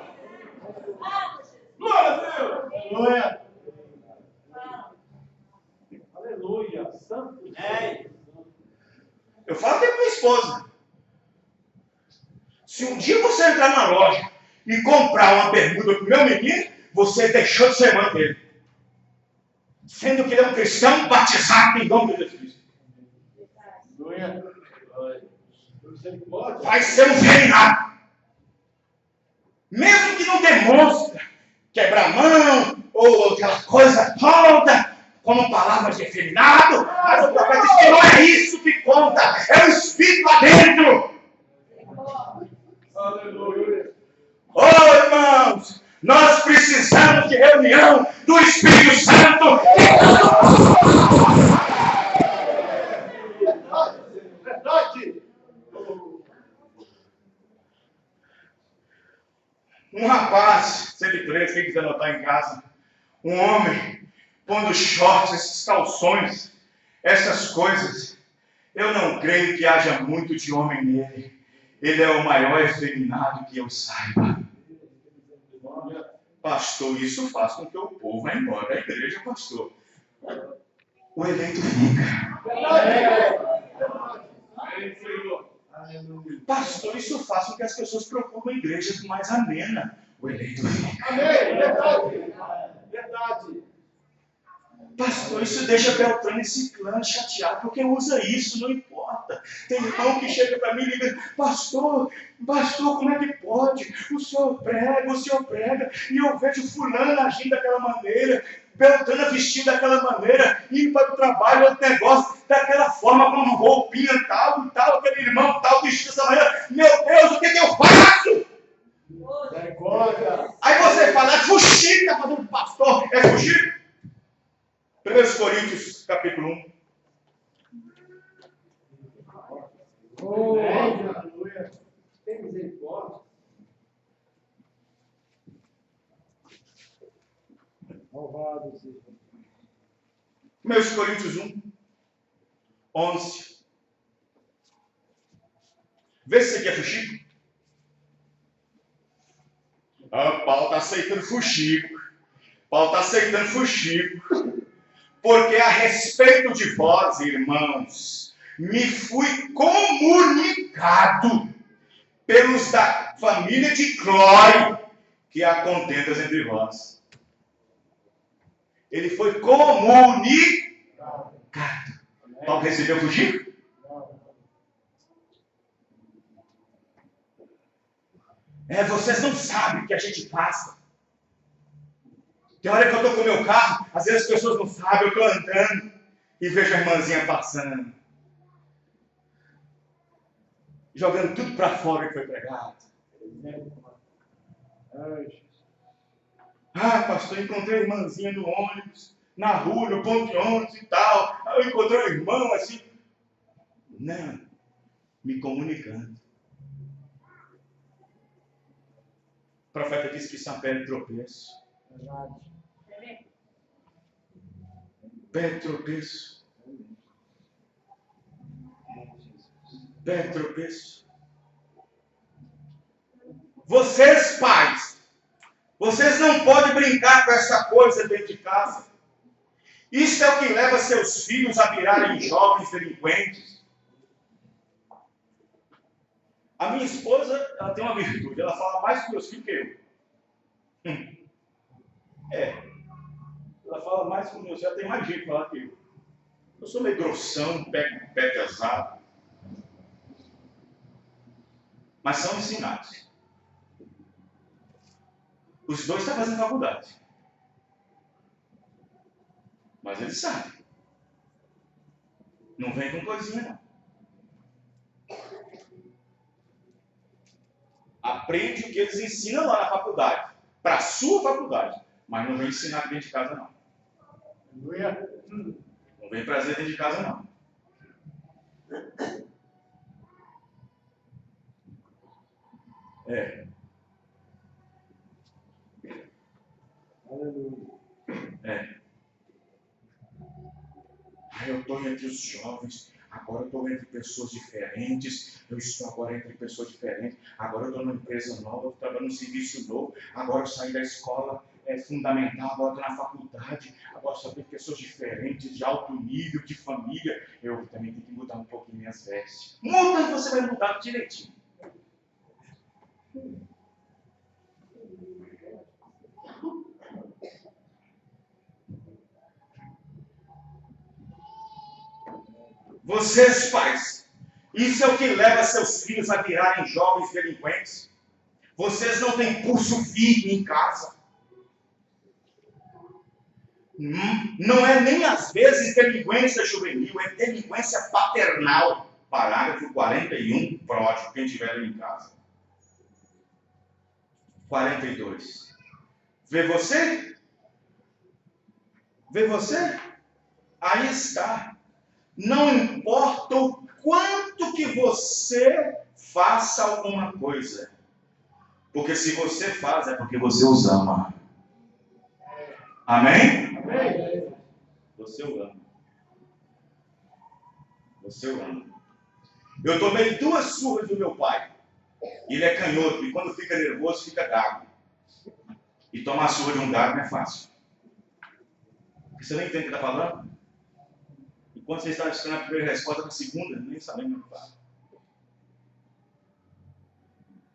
Glória a Deus. Glória. Aleluia. Santo. Eu falo até com minha esposa. Se um dia você entrar na loja e comprar uma bermuda para o meu menino, você deixou de ser mãe dele. Sendo que ele é um cristão batizado em nome de Jesus. Vai ser um feriado. Mesmo que não demonstre quebrar a mão ou aquela coisa toda, como palavras de efeminado, mas o profeta diz que não é isso que conta, é o Espírito lá dentro. Aleluia. Oh, irmãos, nós precisamos de reunião do Espírito Santo. Verdade. Um rapaz, 103, quem quiser anotar em casa, um homem, pondo shorts, esses calções, essas coisas, eu não creio que haja muito de homem nele. Ele é o maior efeminado que eu saiba. Pastor, isso faz com que o povo vá embora da igreja, pastor. O eleito fica. Pastor, isso faz com que as pessoas procuram igrejas mais amenas. O eleito fica. Amém. Verdade. Verdade. Pastor, isso deixa Beltrano e Ciclano chateado, porque usa isso, não importa. Tem irmão que chega para mim e diz, pastor, como é que pode? O senhor prega, e eu vejo fulano agindo daquela maneira, Beltrano vestindo daquela maneira, indo para o trabalho, outro negócio, daquela forma, com uma roupinha tal e tal, aquele irmão tal, vestido dessa maneira. Meu Deus, o que eu faço? Aí você fala, é fugir, está fazendo pastor, é fugir? 1 Coríntios, capítulo 1. Aleluia. Tem misericórdia. Louvado seja. 1 Coríntios 1, 11. Vê se isso aqui é fuxico. Paulo está aceitando fuxico. Paulo está aceitando fuxico. Porque a respeito de vós, irmãos, me fui comunicado pelos da família de Clói que há contendas entre vós. Ele foi comunicado. Paulo recebeu fuxico? Vocês não sabem o que a gente passa. Tem hora que eu estou com o meu carro, às vezes as pessoas não sabem, eu estou andando e vejo a irmãzinha passando, jogando tudo para fora que foi pregado. Pastor, encontrei a irmãzinha no ônibus, na rua, no ponto de ônibus e tal. Eu encontrei um irmão assim. Não, me comunicando. O profeta disse que São Pedro tropeço. Pé de tropeço. Pé de tropeço. Vocês, pais, vocês não podem brincar com essa coisa dentro de casa. Isso é o que leva seus filhos a virarem jovens delinquentes. A minha esposa, ela tem uma virtude, ela fala mais com meus filhos que eu. Ela fala mais com meus filhos, ela tem mais jeito de falar que eu. Eu sou meio grossão, pé pesado. Mas são ensinados. Os dois estão fazendo faculdade. Mas eles sabem. Não vem com coisinha, não. Aprende o que eles ensinam lá na faculdade. Para a sua faculdade. Mas não vem ensinar dentro de casa, não. Não vem trazer dentro de casa, não. Eu estou entre os jovens, agora eu estou entre pessoas diferentes, eu estou agora entre pessoas diferentes, agora eu estou numa empresa nova, eu estou trabalhando num serviço novo, agora eu saí da escola fundamental, agora estou na faculdade, agora só tem pessoas diferentes, de alto nível, de família, eu também tenho que mudar um pouquinho minhas vestes. Muda e você vai mudar direitinho. Vocês, pais, isso é o que leva seus filhos a virarem jovens delinquentes. Vocês não têm pulso firme em casa. Não é nem às vezes delinquência juvenil, é delinquência paternal. Parágrafo 41, pródigo, quem tiver ali em casa. 42. Vê você? Vê você? Aí está. Não importa o quanto que você faça alguma coisa. Porque se você faz, é porque você os ama. Amém? Amém. Você o ama. Você o ama. Eu tomei 2 surras do meu pai. Ele é canhoto e quando fica nervoso, fica gago. E tomar a surra de um gago não é fácil. Você nem entende o que está falando? E quando você está esperando a primeira resposta, na segunda, nem sabendo o que fala.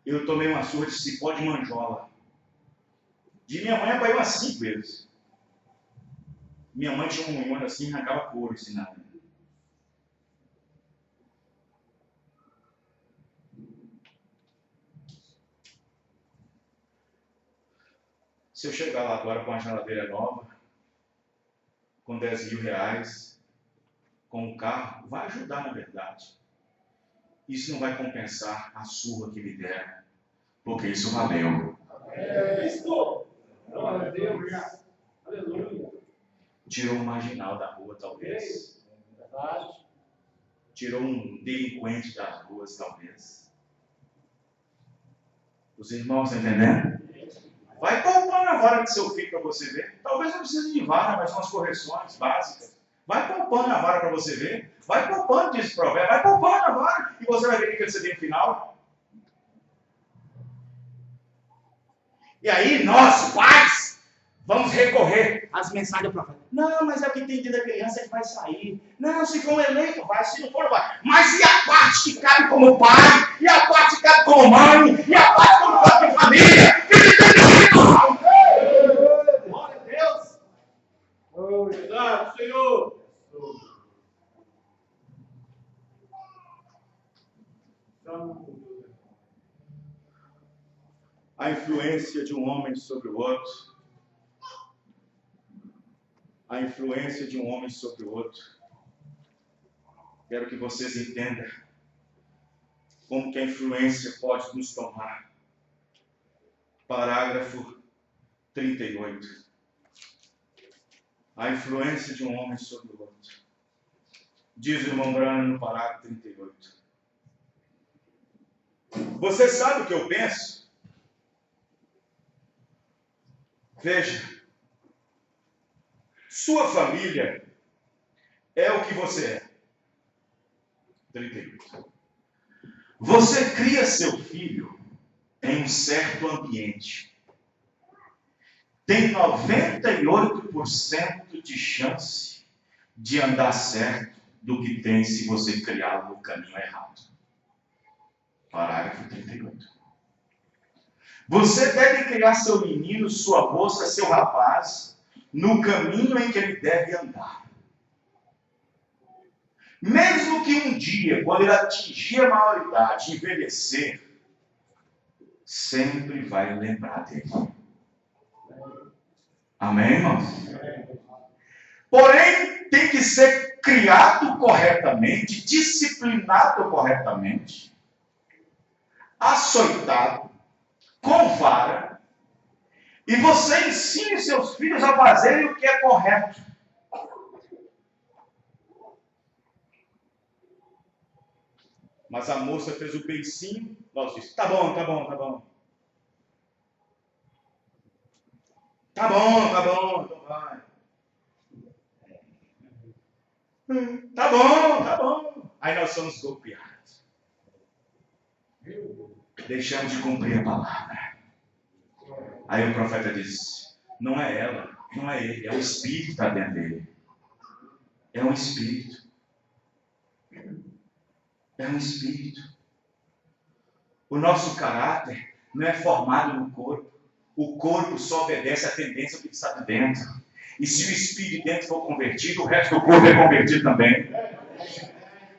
Eu tomei uma surra de cipó de manjola. De minha mãe apanhei umas 5 vezes. Minha mãe tinha um munhão assim e arrancava couro ensinado. Se eu chegar lá agora com a geladeira nova, com 10 mil reais, com um carro, vai ajudar na verdade. Isso não vai compensar a surra que me deram, porque isso valeu. Isso! Glória a Deus. Aleluia. Tirou um marginal da rua, talvez. Verdade. Tirou um delinquente das ruas, talvez. Os irmãos estão entendendo? Vai poupando a vara de seu filho para você ver. Talvez não precise de vara, mas umas correções básicas. Vai poupando a vara para você ver. Vai poupando, diz o provérbio. Vai poupando a vara e você vai ver o que ele receber no final. E aí, nós, pais, vamos recorrer às mensagens do profeta. Não, mas é o que tem da criança que vai sair. Não, se for um eleito, vai. Se não for, não vai. Mas e a parte que cabe como pai? E a parte que cabe como mãe? E a parte como pai de família? Glória a Deus. Obrigado, Senhor. A influência de um homem sobre o outro. A influência de um homem sobre o outro. Quero que vocês entendam como que a influência pode nos tomar. Parágrafo 38. A influência de um homem sobre o outro. Diz o irmão Brano no parágrafo 38. Você sabe o que eu penso? Veja, sua família é o que você é. 38. Você cria seu filho em um certo ambiente. Tem 98% de chance de andar certo do que tem se você criá-lo no caminho errado. Parágrafo 38. Você deve criar seu menino, sua moça, seu rapaz, no caminho em que ele deve andar. Mesmo que um dia, quando ele atingir a maioridade, envelhecer, sempre vai lembrar dele. Amém, irmãos? Porém, tem que ser criado corretamente, disciplinado corretamente, açoitado, com vara, e você ensine seus filhos a fazerem o que é correto. Mas a moça fez o beicinho, nós disse, tá bom, tá bom, tá bom. Tá bom, então vai. Tá bom. Aí nós somos golpeados. Deixamos de cumprir a palavra. Aí o profeta disse, não é ela, não é ele, é o Espírito que está dentro dele. É um Espírito. É um Espírito. O nosso caráter não é formado no corpo. O corpo só obedece à tendência do que está de dentro. E se o Espírito de dentro for convertido, o resto do corpo é convertido também.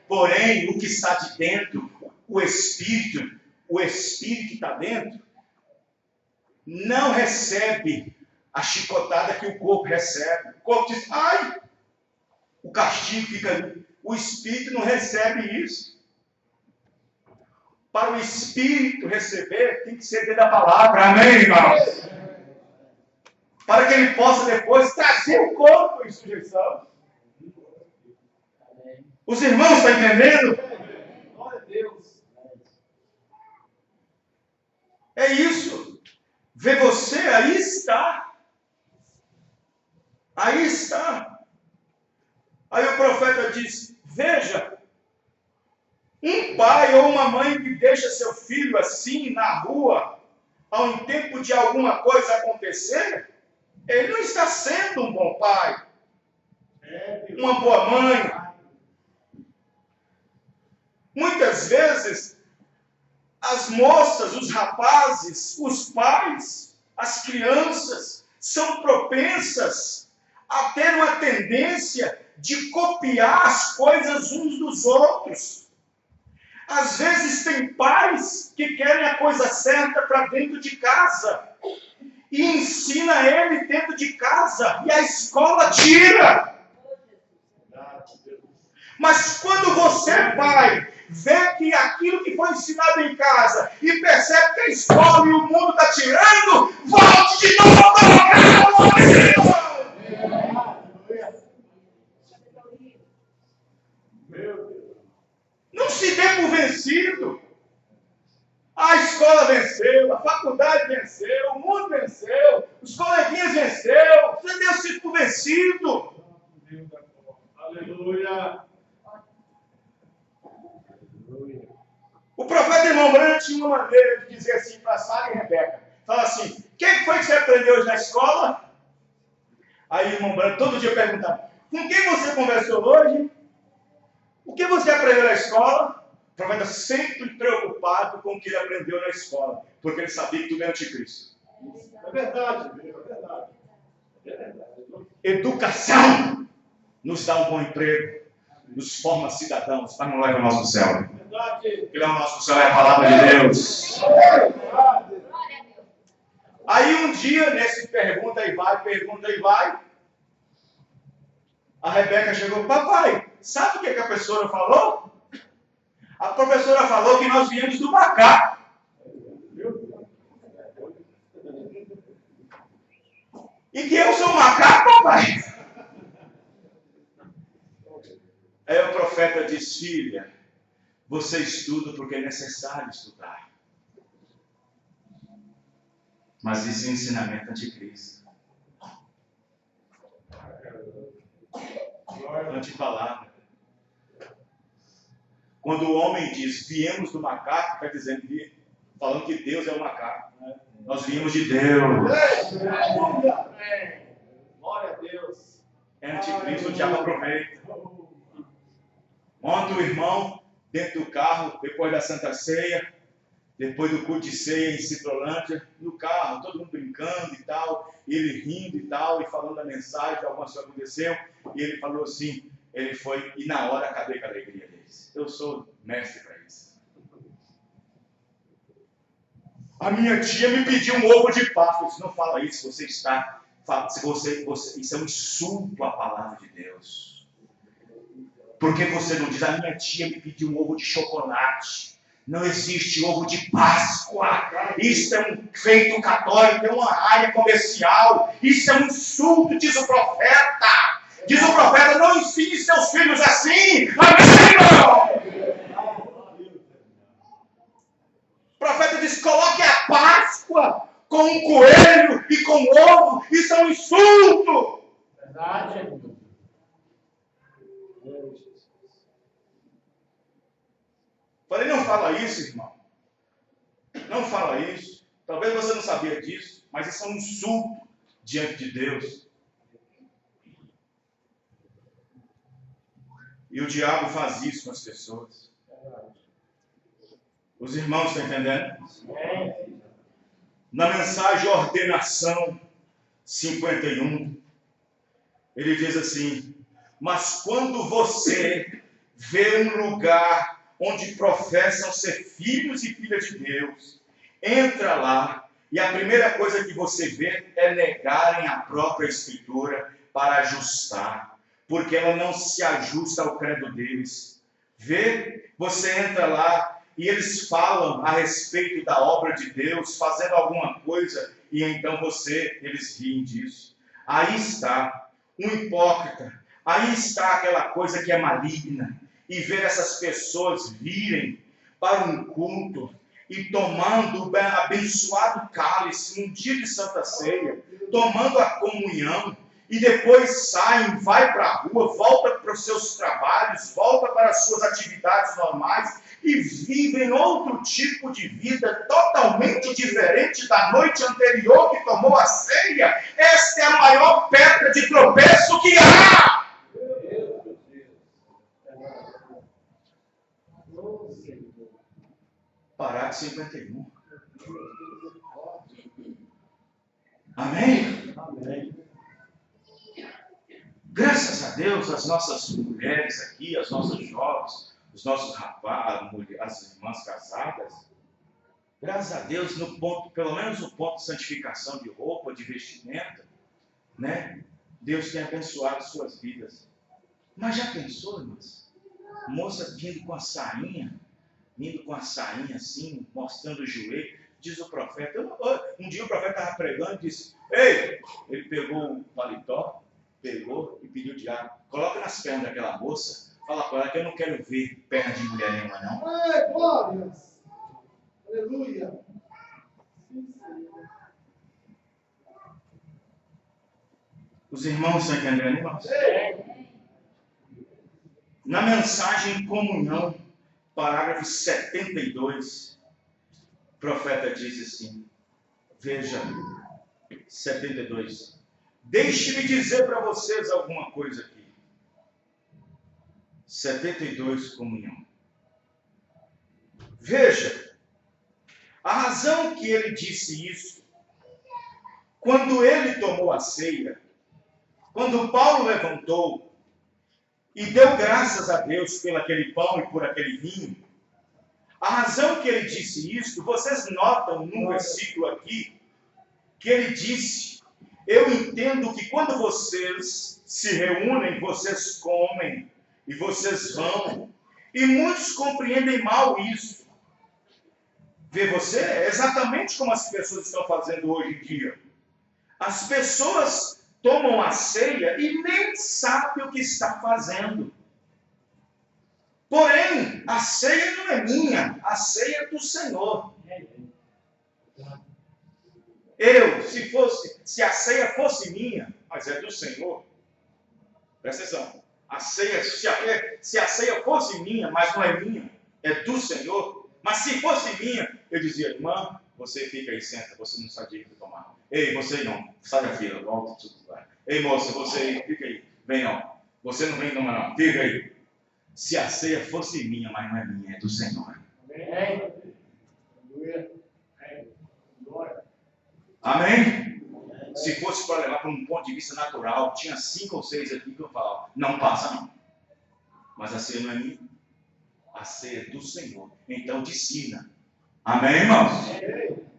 Porém, o que está de dentro, o Espírito que está dentro, não recebe a chicotada que o corpo recebe. O corpo diz, ai, o castigo fica ali. O Espírito não recebe isso. Para o Espírito receber, tem que ser dentro da palavra. Amém, irmãos? Para que ele possa depois trazer o corpo em sujeição. Os irmãos estão entendendo? Glória a Deus. É isso. Vê você, aí está. Aí está. Aí o profeta diz, veja, um pai ou uma mãe que deixa seu filho assim na rua, ao tempo de alguma coisa acontecer, ele não está sendo um bom pai, uma boa mãe. Muitas vezes, as moças, os rapazes, os pais, as crianças, são propensas a ter uma tendência de copiar as coisas uns dos outros. Às vezes tem pais que querem a coisa certa para dentro de casa e ensina ele dentro de casa e a escola tira. Mas quando você, pai, vê que aquilo que foi ensinado em casa e percebe que a escola e o mundo está tirando, volte de novo. Não se dê por vencido. A escola venceu, a faculdade venceu, o mundo venceu, Os coleguinhas venceu. Você deu sido por vencido. Aleluia. O profeta irmão Branco tinha uma maneira de dizer assim para Sara e Rebeca. Fala assim, o que foi que você aprendeu hoje na escola? Aí o irmão Branco todo dia perguntava, com quem você conversou hoje? O que você aprendeu na escola? O profeta sempre preocupado com o que ele aprendeu na escola, porque ele sabia que tudo é anticristo. É verdade, é verdade. É verdade. Educação nos dá um bom emprego, nos forma cidadãos, mas não leva o nosso céu. Verdade. O que leva o nosso céu é a palavra de Deus. Aí um dia, nesse pergunta e vai, a Rebeca chegou, papai, sabe o que a professora falou? A professora falou que nós viemos do macaco. E que eu sou um macaco, papai. Aí o profeta diz, filha, você estuda porque é necessário estudar. Mas esse é ensinamento anticristo. Antipalavra. Quando o homem diz, viemos do macaco, está dizendo, falando que Deus é o macaco. Nós viemos de Deus. Glória a Deus. É anticristo, o diabo aproveita. Ontem o irmão, dentro do carro, depois da Santa Ceia, depois do culto de ceia em Citrolândia, no carro, todo mundo brincando e tal, ele rindo e tal, e falando a mensagem de alguma coisa que aconteceu, e ele falou assim, ele foi, e na hora acabei com a alegria deles. Eu sou mestre para isso. A minha tia me pediu um ovo de Páscoa. Eu disse, não fala isso, você está, isso é um insulto à palavra de Deus. Por que você não diz, a minha tia me pediu um ovo de chocolate? Não existe ovo de Páscoa. Isso é um feito católico, é uma área comercial. Isso é um insulto, diz o profeta. Diz o profeta, não ensine seus filhos assim. Amém, irmão? O profeta diz, coloque a Páscoa com um coelho e com um ovo. Isso é um insulto. Verdade. Falei, não fala isso, irmão. Não fala isso. Talvez você não sabia disso, mas isso é um insulto diante de Deus. E o diabo faz isso com as pessoas. Os irmãos estão entendendo? Na mensagem Ordenação 51, ele diz assim, mas quando você vê um lugar onde professam ser filhos e filhas de Deus, entra lá e a primeira coisa que você vê é negarem a própria Escritura para ajustar, porque ela não se ajusta ao credo deles. Vê, você entra lá e eles falam a respeito da obra de Deus, fazendo alguma coisa, e então eles riem disso. Aí está um hipócrita, aí está aquela coisa que é maligna, e ver essas pessoas virem para um culto e tomando o abençoado cálice num dia de Santa Ceia, tomando a comunhão, e depois saem, vai para a rua, volta para os seus trabalhos, volta para as suas atividades normais e vivem outro tipo de vida totalmente diferente da noite anterior que tomou a ceia. Esta é a maior pedra de tropeço que há. Parar de 51. Amém? Amém. Graças a Deus, as nossas mulheres aqui, as nossas jovens, os nossos rapazes, as irmãs casadas, graças a Deus, no ponto, pelo menos no ponto de santificação de roupa, de vestimenta, né? Deus tem abençoado suas vidas. Mas já pensou, irmãs? Moça vindo com a sainha assim, mostrando o joelho, diz o profeta. Um dia o profeta estava pregando e disse, ei, ele pegou o paletó, pegou e pediu diário, coloca nas pernas daquela moça, fala com ela que eu não quero ver perna de mulher nenhuma, não. Ei, glórias! Aleluia! Os irmãos estão entendendo, irmãos? Na mensagem Comunhão, parágrafo 72, o profeta diz assim, veja, 72, deixe-me dizer para vocês alguma coisa aqui. 72, Comunhão. Veja, a razão que ele disse isso, quando ele tomou a ceia, quando Paulo levantou e deu graças a Deus pelo aquele pão e por aquele vinho, a razão que ele disse isso, vocês notam num versículo aqui, que ele disse, eu entendo que quando vocês se reúnem, vocês comem e vocês vão, e muitos compreendem mal isso. Vê você? É exatamente como as pessoas estão fazendo hoje em dia. As pessoas tomam a ceia e nem sabem o que está fazendo. Porém, a ceia não é minha, a ceia é do Senhor. Se a ceia fosse minha, mas é do Senhor, presta atenção, se a ceia fosse minha, mas não é minha, é do Senhor, mas se fosse minha, eu dizia, irmã, você fica aí, senta, você não sabe de tomar. Ei, você não, sai da fila, volta tudo lá. Ei, moça, você aí, fica aí, vem não, você não vem tomar não, fica aí. Se a ceia fosse minha, mas não é minha, é do Senhor. Amém? Se fosse para levar para um ponto de vista natural, tinha 5 ou 6 aqui que eu falava, não passa não. Mas a ceia não é minha, a ceia é do Senhor. Então discirna. Amém, irmãos?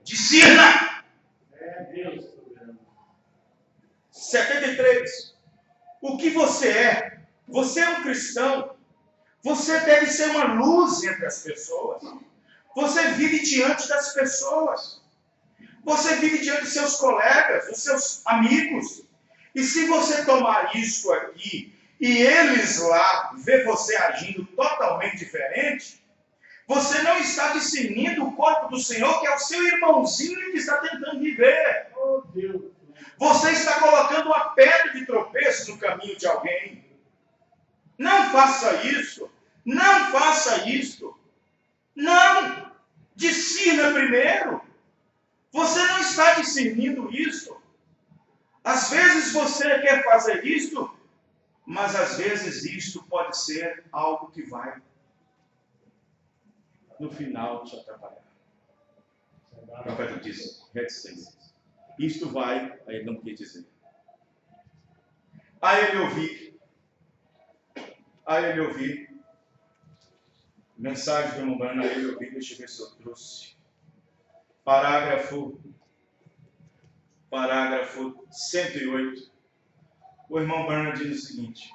Discirna! 73. O que você é? Você é um cristão. Você deve ser uma luz entre as pessoas. Você vive diante das pessoas. Você vive diante dos seus colegas, dos seus amigos. E se você tomar isso aqui e eles lá ver você agindo totalmente diferente, você não está discernindo o corpo do Senhor, que é o seu irmãozinho que está tentando viver. Oh, Deus. Você está colocando uma pedra de tropeço no caminho de alguém. Não faça isso. Não faça isso. Não. Discirna primeiro. Você não está discernindo isso. Às vezes você quer fazer isto, mas às vezes isto pode ser algo que vai, no final, te atrapalhar. O profeta diz, reticências. Isto vai, aí ele não quer dizer. A ele ouvir, mensagem do irmão Branham, a ele ouvir, deixa eu ver se eu trouxe. Parágrafo 108. O irmão Branham diz o seguinte,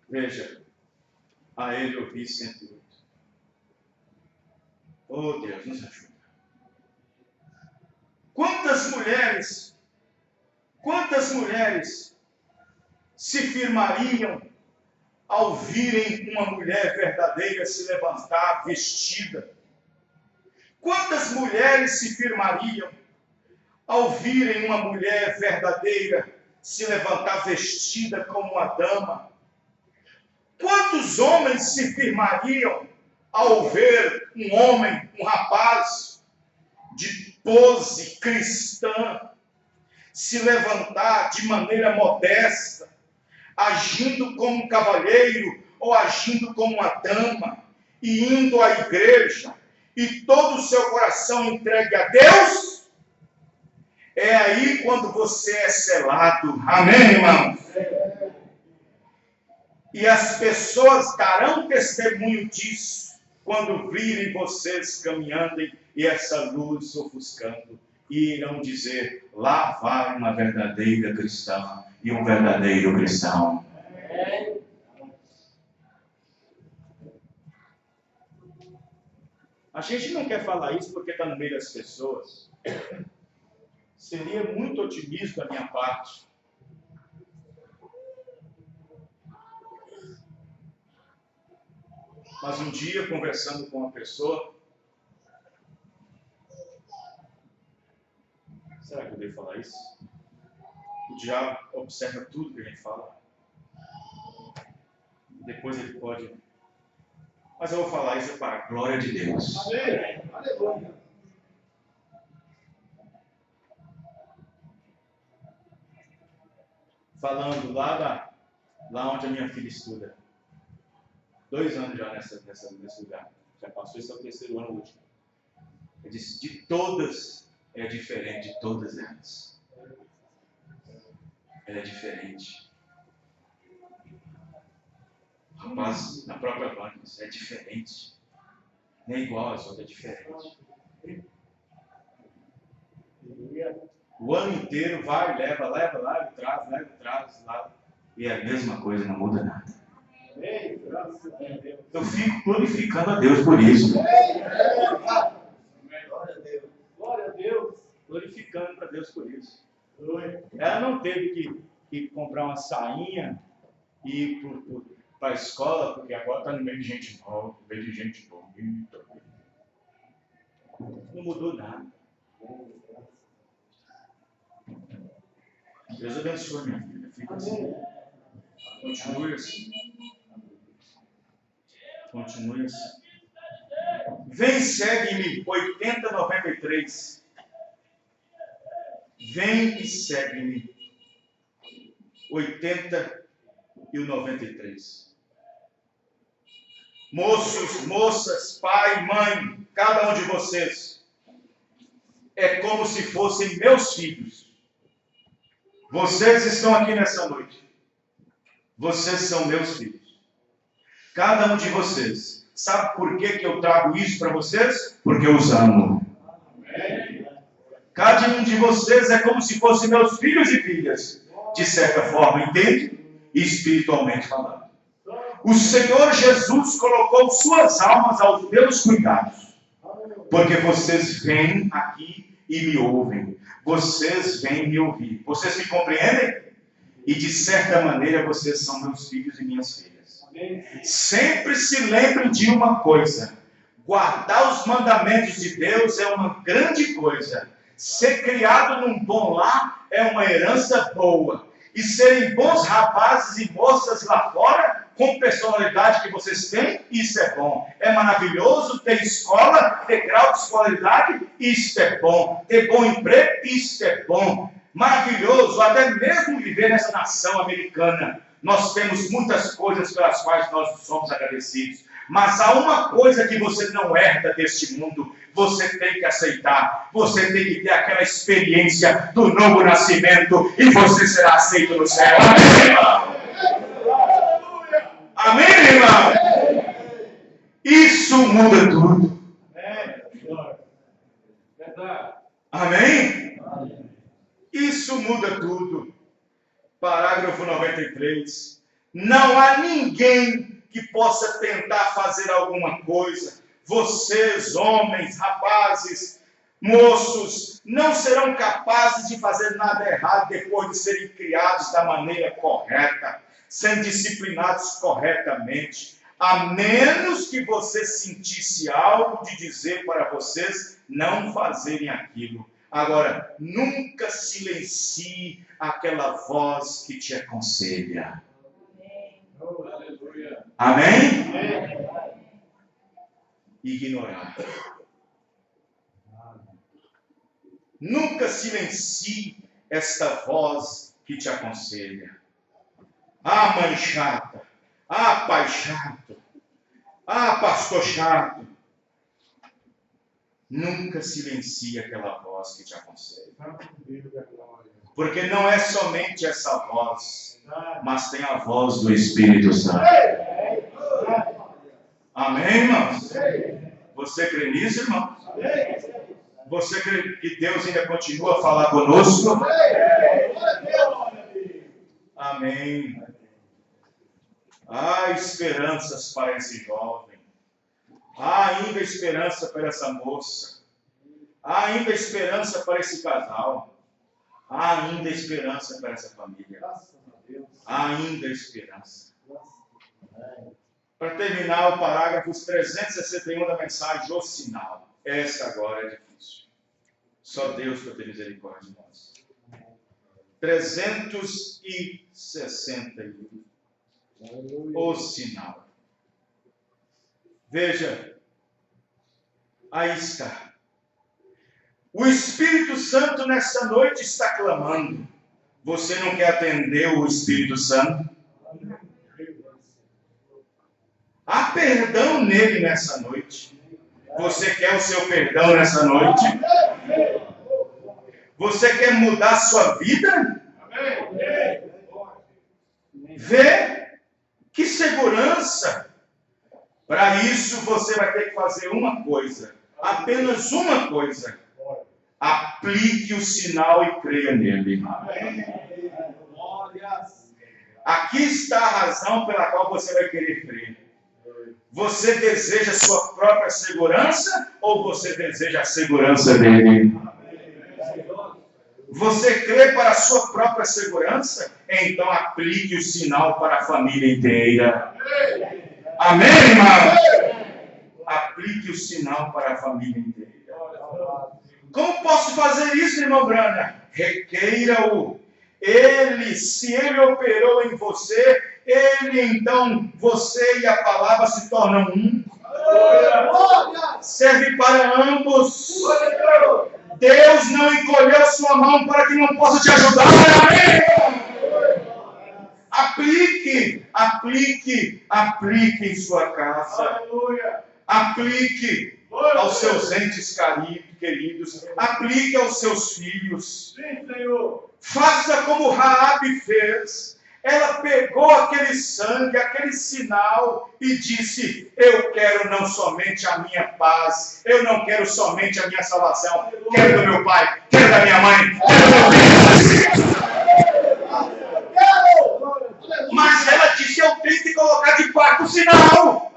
veja, a ele ouvir 108. Oh Deus, nos ajuda. Quantas mulheres se firmariam ao virem uma mulher verdadeira se levantar vestida? Quantas mulheres se firmariam ao virem uma mulher verdadeira se levantar vestida como uma dama? Quantos homens se firmariam ao ver um homem, um rapaz de pose cristã se levantar de maneira modesta, agindo como um cavalheiro ou agindo como uma dama e indo à igreja e todo o seu coração entregue a Deus? É aí quando você é selado. Amém, irmãos? E as pessoas darão testemunho disso quando virem vocês caminhando e essa luz ofuscando. E irão dizer, lá vai uma verdadeira cristã e um verdadeiro cristão. A gente não quer falar isso porque está no meio das pessoas. Seria muito otimismo da minha parte. Mas um dia, conversando com uma pessoa, será que eu devo falar isso? O diabo, observa tudo que a gente fala. Depois ele pode... Mas eu vou falar isso para a glória de Deus. Amém. Aleluia. Falando lá onde a minha filha estuda. 2 anos já nesse lugar. Já passou, esse é o 3º ano último. Eu disse, de todas, é diferente de todas elas. Ela é diferente. Rapaz, na própria banda, é diferente. Não é igual às outras, é diferente. O ano inteiro vai, leva, traz, lá. E é a mesma coisa, não muda nada. Eu fico glorificando a Deus por isso. Glória a Deus. Glória a Deus. Glorificando para Deus por isso. Ela não teve que comprar uma sainha e ir para a escola, porque agora está no meio de gente nova, no meio de gente bonita. Não mudou nada. Deus abençoe, minha filha. Fica assim. Continue assim. Continue assim. Vem, segue-me. 8093. Vem e segue-me. 80 e o 93. Moços, moças, pai, mãe, cada um de vocês é como se fossem meus filhos. Vocês estão aqui nessa noite. Vocês são meus filhos. Cada um de vocês. Sabe por que eu trago isso para vocês? Porque eu os amo. Cada um de vocês é como se fossem meus filhos e filhas. De certa forma, entende? Espiritualmente falando. O Senhor Jesus colocou suas almas aos meus cuidados. Porque vocês vêm aqui e me ouvem. Vocês vêm me ouvir. Vocês me compreendem? E de certa maneira vocês são meus filhos e minhas filhas. Sempre se lembrem de uma coisa. Guardar os mandamentos de Deus é uma grande coisa. Ser criado num bom lar é uma herança boa. E serem bons rapazes e moças lá fora, com personalidade que vocês têm, isso é bom. É maravilhoso ter escola, ter grau de escolaridade, isso é bom. Ter bom emprego, isso é bom. Maravilhoso, até mesmo viver nessa nação americana. Nós temos muitas coisas pelas quais nós somos agradecidos. Mas há uma coisa que você não herda deste mundo. Você tem que aceitar. Você tem que ter aquela experiência do novo nascimento. E você será aceito no céu. Amém, irmão? Amém, irmão? Isso muda tudo. Amém? Isso muda tudo. Parágrafo 93. Não há ninguém que possa tentar fazer alguma coisa. Vocês, homens, rapazes, moços, não serão capazes de fazer nada errado depois de serem criados da maneira correta, sendo disciplinados corretamente, a menos que você sentisse algo de dizer para vocês não fazerem aquilo. Agora, nunca silencie aquela voz que te aconselha. Amém? Ignorar. Nunca silencie esta voz que te aconselha. Ah, mãe chata. Ah, pai chato. Ah, pastor chato. Nunca silencie aquela voz que te aconselha. Porque não é somente essa voz, mas tem a voz do Espírito Santo. Amém, irmãos? Você crê nisso, irmãos? Você crê que Deus ainda continua a falar conosco? Amém. Há esperanças para esse jovem. Há ainda esperança para essa moça. Há ainda esperança para esse casal. Há ainda esperança para essa família. Há ainda esperança. Para terminar o parágrafo 361 da mensagem, o sinal. Essa agora é difícil. Só Deus para ter misericórdia de nós. 361. O sinal. Veja, aí está. O Espírito Santo nessa noite está clamando. Você não quer atender o Espírito Santo? Há perdão nele nessa noite. Você quer o seu perdão nessa noite? Você quer mudar a sua vida? Vê que segurança. Para isso você vai ter que fazer uma coisa. Apenas uma coisa. Aplique o sinal e creia nele. Aqui está a razão pela qual você vai querer crer. Você deseja a sua própria segurança ou você deseja a segurança dele? Você crê para a sua própria segurança? Então aplique o sinal para a família inteira. Amém, irmão? Aplique o sinal para a família inteira. Como posso fazer isso, irmão Brana? Requeira-o. Se ele operou em você, então, você e a palavra se tornam um. Serve para ambos. Deus não encolheu sua mão para que não possa te ajudar. Amém? Aplique em sua casa. Aplique aos seus entes queridos. Aplique aos seus filhos. Faça como Raabe fez. Ela pegou aquele sangue, aquele sinal e disse: eu quero não somente a minha paz, eu não quero somente a minha salvação, quero do meu pai, quero da minha mãe, quero do meu filho. Mas ela disse: eu tenho que colocar de quarto o sinal.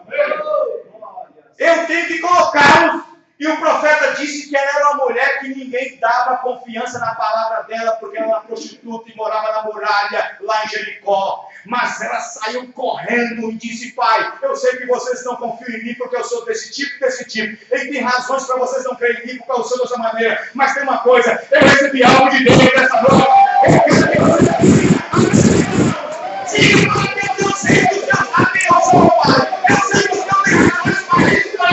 Eu tenho que colocá-los. E o profeta disse que ela era uma mulher que ninguém dava confiança na palavra dela, porque ela era uma prostituta e morava na muralha, lá em Jericó. Mas ela saiu correndo e disse: pai, eu sei que vocês não confiam em mim porque eu sou desse tipo. E tem razões para vocês não crerem em mim porque eu sou dessa maneira. Mas tem uma coisa, eu recebi algo de Deus nessa noite. Sim, eu sei que o Deus sabe, eu sou o pai. Eu sei que o Deus tem razões para isso, mas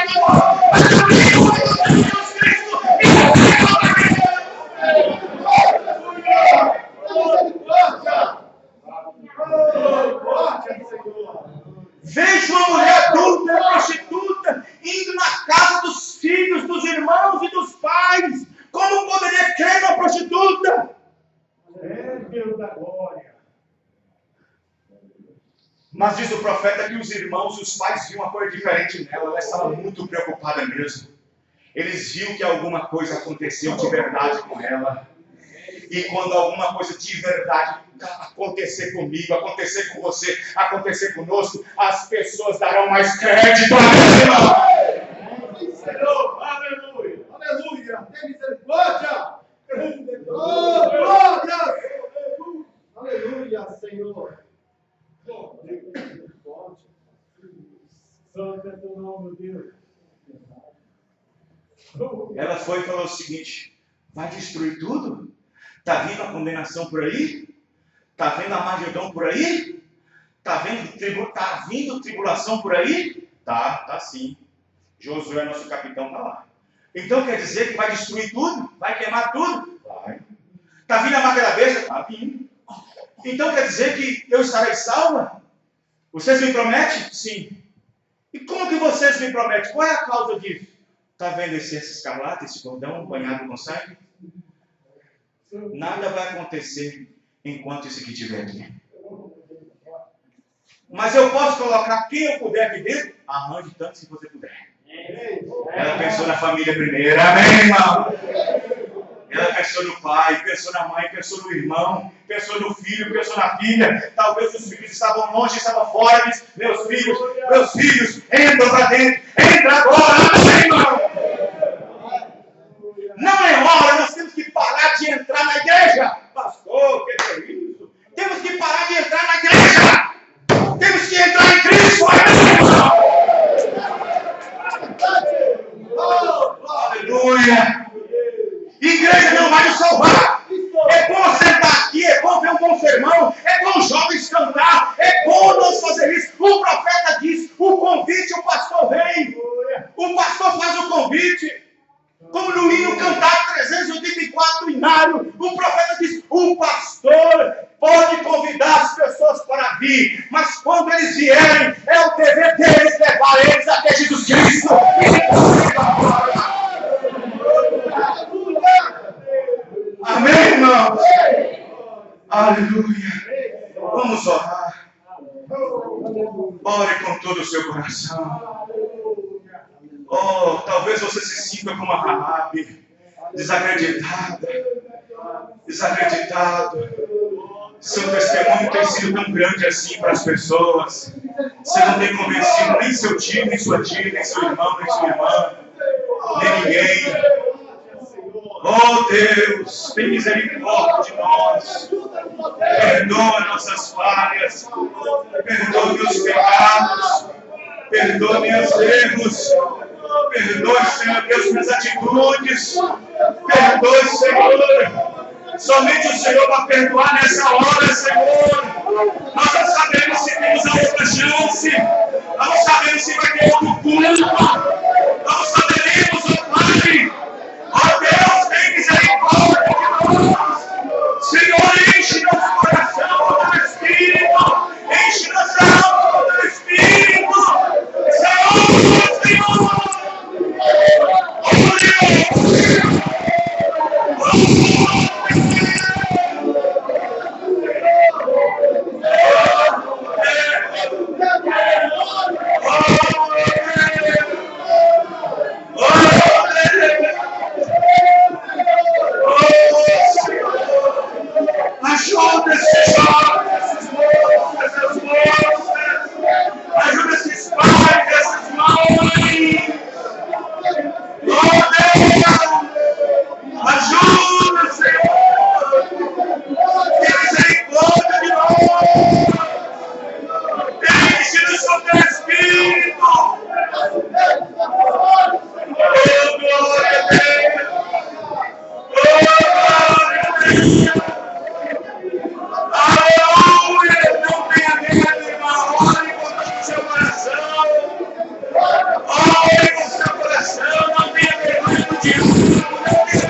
vejo uma mulher adulta, prostituta, indo na casa dos filhos, dos irmãos e dos pais. Como poderia crer numa prostituta? Deus da glória. Mas diz o profeta que os irmãos e os pais viam uma coisa diferente nela. Ela estava muito preocupada mesmo. Eles viram que alguma coisa aconteceu de verdade com ela. E quando alguma coisa de verdade acontecer comigo, acontecer com você, acontecer conosco, as pessoas darão mais crédito a ela. Aleluia! Aleluia! Tem misericórdia! Glória! Aleluia, Senhor! Santo é teu nome, Deus. Ela foi e falou o seguinte: vai destruir tudo? Está vindo a condenação por aí? Está vendo a Armagedon por aí? Está vindo tribulação por aí? Tá sim. Josué, nosso capitão, está lá. Então quer dizer que vai destruir tudo? Vai queimar tudo? Vai. Está vindo a marca da besta? Está vindo. Então quer dizer que eu estarei salva? Vocês me prometem? Sim. E como que vocês me prometem? Qual é a causa disso? Está vendo esse escarlate, esse cordão banhado com sangue? Nada vai acontecer enquanto isso aqui estiver aqui. Mas eu posso colocar quem eu puder aqui dentro? Arranje tanto se você puder. Ela pensou na família primeiro. Amém, irmão? Ela pensou no pai, pensou na mãe, pensou no irmão, pensou no filho, pensou na filha. Talvez os filhos estavam longe, estavam fora. Disse: meus filhos, entram para dentro. Entra agora, amém, irmão? Não é hora, nós temos que parar de entrar na igreja. Pastor, o que é isso? Temos que parar de entrar na igreja. Temos que entrar em Cristo. Aleluia. Igreja não vai nos salvar. É bom sentar aqui, é bom sermão, é bom os jovens cantar, é bom nós fazer isso. O profeta diz, o convite o pastor vem. O pastor faz o convite. Como no hino cantar 384 do Inário, o profeta diz, o pastor pode convidar as pessoas para vir, mas quando eles vierem, é o dever deles levar eles até Jesus Cristo. Amém, irmãos? Aleluia. Vamos orar. Ore com todo o seu coração. Oh, talvez você se sinta como a Raabe, desacreditado. Seu testemunho tem sido tão grande assim para as pessoas. Você não tem convencido nem seu tio, nem sua tia, nem seu irmão, nem sua irmã, nem ninguém. Oh Deus, tem misericórdia de nós. Perdoa nossas falhas. Perdoa meus pecados. Perdoa meus erros. Perdoe, Senhor Deus, minhas atitudes. Perdoe, Senhor. Somente o Senhor vai perdoar nessa hora, Senhor. Nós não sabemos se temos a outra chance. Nós não sabemos se vai ter outro culpa. Nós não saberemos, ó Pai. Ó Deus, tem misericórdia de nós. Senhor, enche nosso coração com o Espírito. Enche nossa alma com o Espírito. Senhor. Ajuda esses jovens, esses moços, essas moças. Ajuda esses pais, essas mães. Oh Deus, ajuda, Senhor. Tem misericórdia de nós. Enche-nos com teu Espírito. Oh, glória a Deus. Oh, glória a Deus. Aleluia! Não tenha medo, irmão. Ore com todo o seu coração. Ore com o seu coração. Não tenha vergonha do diabo. Não tenha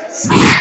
Sai!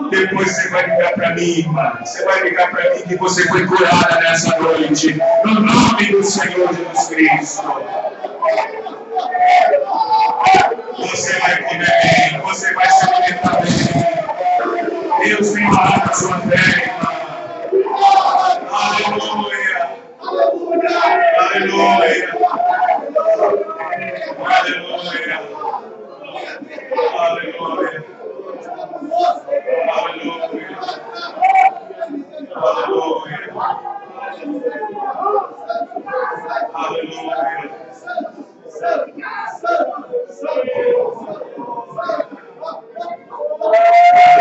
Depois você vai ligar para mim, irmã. Você vai ligar para mim que você foi curada nessa noite. No nome do Senhor Jesus Cristo. Você vai comer bem. Você vai se alimentar bem. Deus tem falado a sua fé, irmã. Aleluia. Aleluia. Aleluia.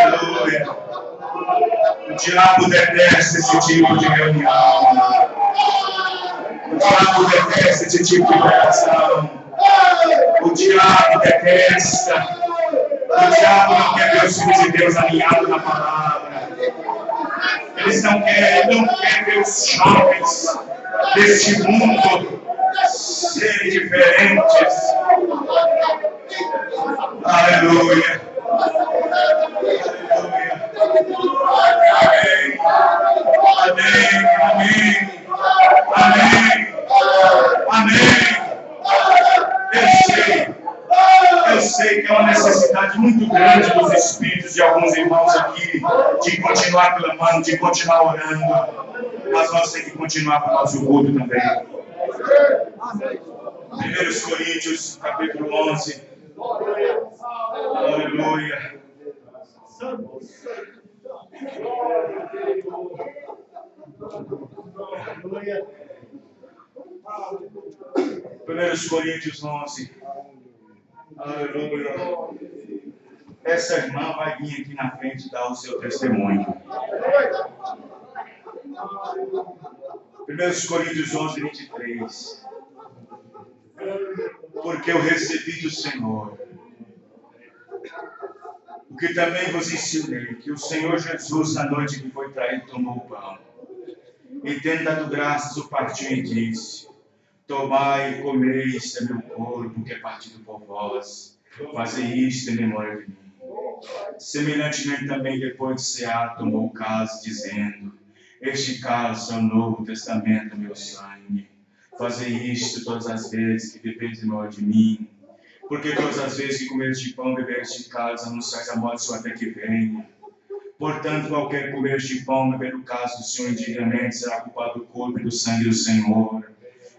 Aleluia. O diabo detesta esse tipo de reunião. O diabo detesta esse tipo de reação. O diabo detesta. O diabo não quer ver os filhos de Deus alinhados na palavra. Eles não querem ver os jovens deste mundo serem diferentes. Aleluia. Amém. Amém. Amém. Amém. Amém. Eu sei que é uma necessidade muito grande dos espíritos de alguns irmãos aqui de continuar clamando, de continuar orando. Mas nós temos que continuar com o nosso culto também. 1 Coríntios, capítulo 11. Aleluia. 1 Coríntios 11. Aleluia. Essa irmã vai vir aqui na frente dar o seu testemunho. 1 Coríntios 11, 23. Porque eu recebi do Senhor o que também vos ensinei, que o Senhor Jesus, na noite que foi traído, tomou o pão. E tendo dado graças, o partiu e disse: tomai e comei, isto é meu corpo, que é partido por vós. Fazei isto em memória de mim. Semelhantemente também, depois de cear, tomou o cálice, dizendo: este cálice é o Novo Testamento, meu sangue. Fazei isto todas as vezes que bebeis em memória de mim. Porque todas as vezes que comeres de pão, beberes de cálice, anunciais a morte sua até que venha. Portanto, qualquer que comer de pão, beber do cálice do Senhor indignamente, será culpado do corpo e do sangue do Senhor.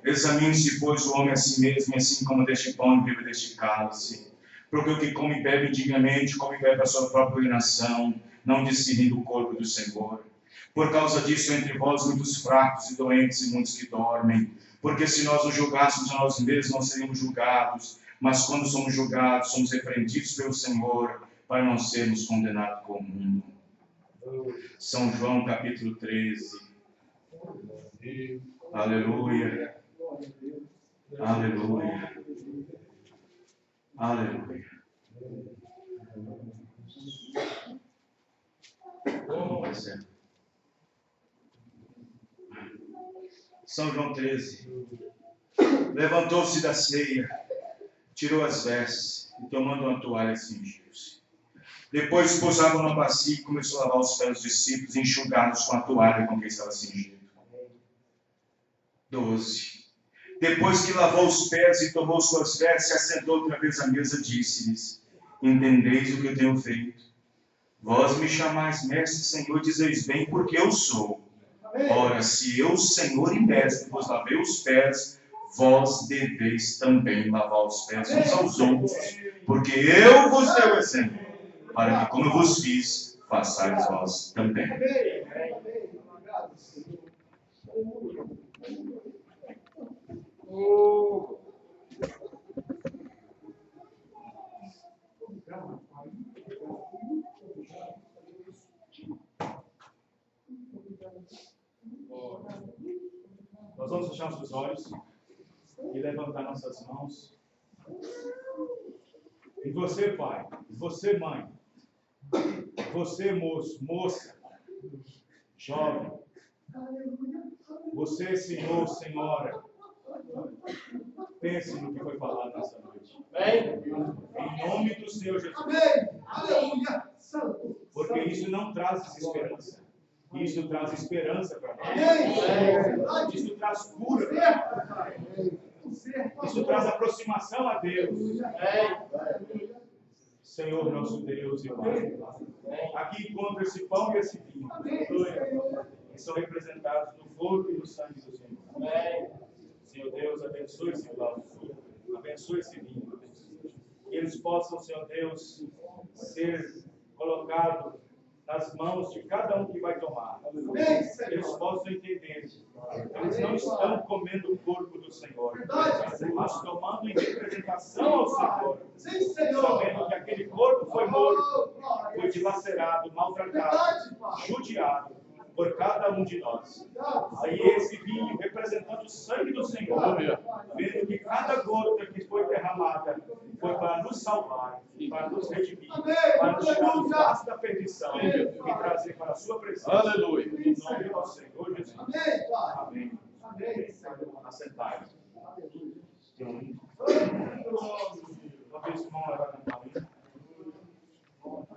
Examine-se, pois, o homem a si mesmo, e assim como deste pão e bebe deste cálice. Porque o que come e bebe indignamente, come e bebe a sua própria condenação, não discernindo o corpo do Senhor. Por causa disso, entre vós, muitos fracos e doentes e muitos que dormem. Porque se nós nos julgássemos a nós mesmos, não seríamos julgados. Mas quando somos julgados, somos repreendidos pelo Senhor para não sermos condenados com o mundo. São João capítulo 13. Aleluia. Aleluia. Aleluia. São João 13. Levantou-se da ceia, tirou as vestes e, tomando uma toalha, cingiu-se. Depois pôs água numa bacia e começou a lavar os pés dos discípulos, enxugá-los com a toalha com que estava cingido. 12. Depois que lavou os pés e tomou suas vestes, se assentou outra vez à mesa, disse-lhes: entendeis o que eu tenho feito? Vós me chamais mestre e Senhor, dizeis bem, porque eu sou. Ora, se eu, Senhor e mestre, vos lavei os pés, vós deveis também lavar os pés uns aos outros, porque eu vos dei o exemplo, para que, como eu vos fiz, façais vós também. Nós vamos fechar nossos olhos e levantar nossas mãos. E você, pai, e você, mãe, e você, moço, moça, jovem, você, senhor, senhora, pense no que foi falado nessa noite. Em nome do Senhor Jesus. Porque isso não traz desesperança. Isso traz esperança para nós. Isso traz cura para nós. Isso traz aproximação a Deus. Senhor nosso Deus e Pai, aqui encontra esse pão e esse vinho, que são representados no corpo e no sangue do Senhor. Senhor Deus, abençoe esse pão, abençoe esse vinho. Que eles possam, Senhor Deus, ser colocados nas mãos de cada um que vai tomar. Que eles possam entender. Eles não estão comendo o corpo do Senhor, mas tomando em representação ao Senhor, sabendo que aquele corpo foi morto, foi dilacerado, maltratado, judiado por cada um de nós. Aí esse vinho representando o sangue do Senhor, vendo que cada gota que foi derramada foi para nos salvar, para nos redimir, para nos tirar do laço da perdição e trazer para a sua presença. Aleluia. Em nome do Senhor Jesus. Amém. Assentai. Talvez o irmão vai cantar ali.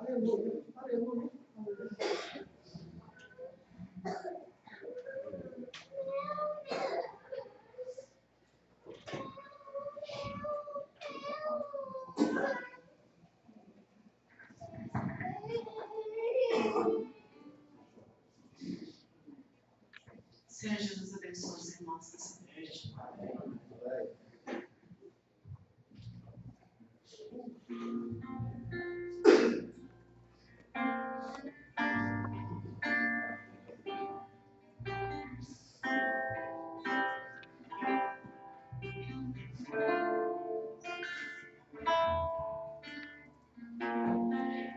Aleluia. Aleluia. Senhor Jesus, abençoe os irmãos nessa noite.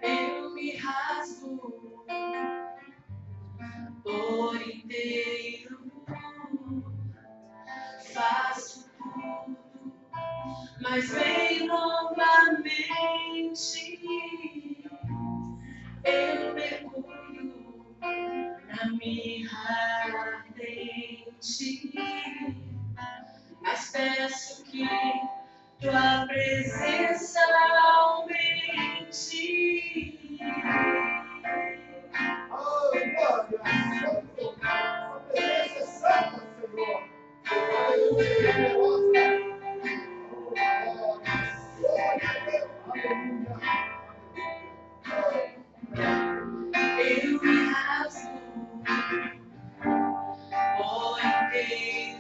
Eu me rasgo por inteiro, faço tudo, mas venho novamente. Eu mergulho na mirra ardente, mas peço que tua presença aumente. Eu me rasgo por inteiro,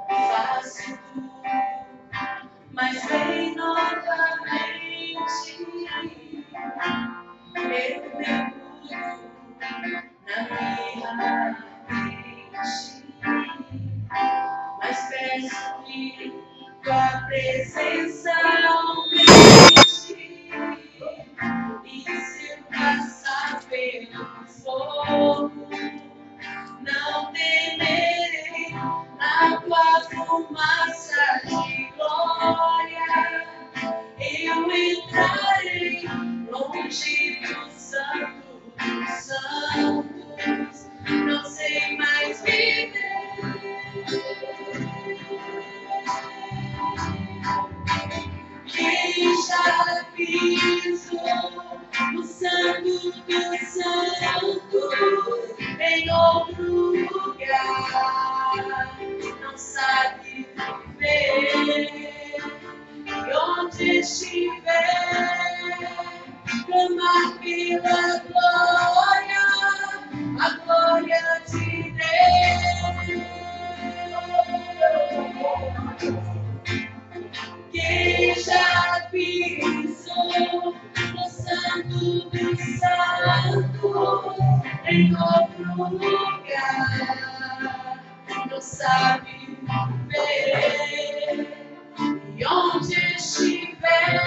faço tudo, mas vem novamente. Eu mergulho na mirra ardente, Mas peço que tua presença aumente e se eu passar pelo fogo, não temerei na tua fumaça de glória. Eu entrarei longe do santo dos santos, não sei mais viver. Quem já pisou no santo dos santos em outro lugar não sabe viver. E onde estiver, clamar pela glória, a glória de Deus. Quem já pisou no santo dos santos em outro lugar não sabe viver. E onde estiver,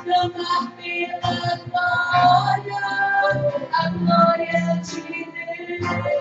clamar pela glória, a glória de Deus.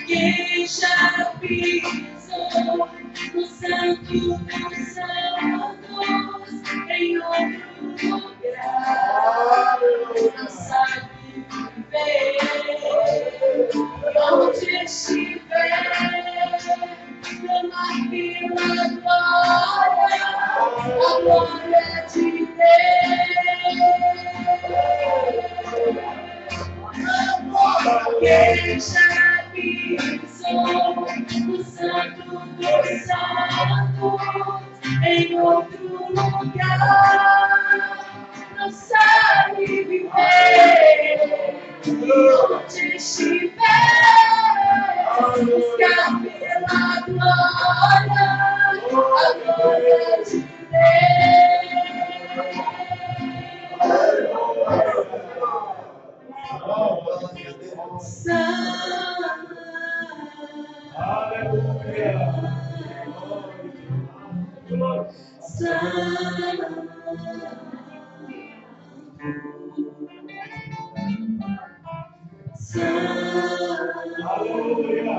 Quem já pisou no santo dos santos em outro lugar não sabe viver. Onde estiver, clamar pela glória, a glória de Deus. Quem já pisou no santo dos santos em outro lugar não sabe viver. Onde estiver, buscar pela glória, a glória de Deus. Santo. Aleluia.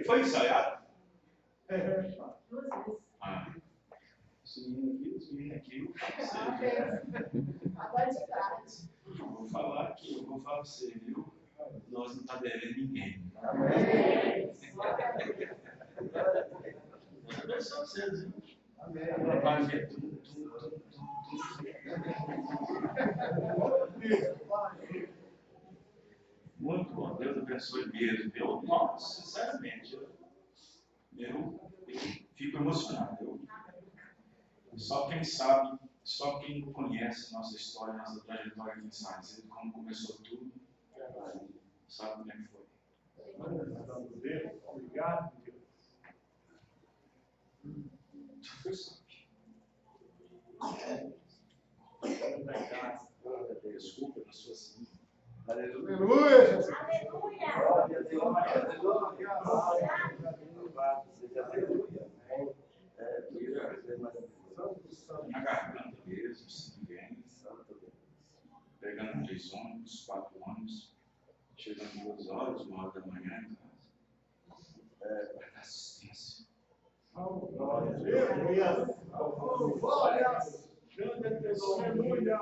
Foi ensaiado? Os meninos aqui, eu vou falar aqui, eu vou falar pra você, viu? Nós não tá devendo ninguém. Deus abençoe vocês, viu? Muito bom, Deus abençoe mesmo. Eu, nossa, sinceramente, eu fico emocionado. Só quem sabe, só quem conhece nossa história, nossa trajetória aqui em São José, como começou tudo, sabe como é que foi. Obrigado, Deus. Foi só. desculpa na sua sim. Aleluia. Aleluia. Glória a Deus. Na garganta mesmo, se ninguém. Pegando 3 ônibus, 4 ônibus, chegando 2 horas, 1 hora da manhã em casa. Para dar assistência. Aleluia. Glória. Aleluia.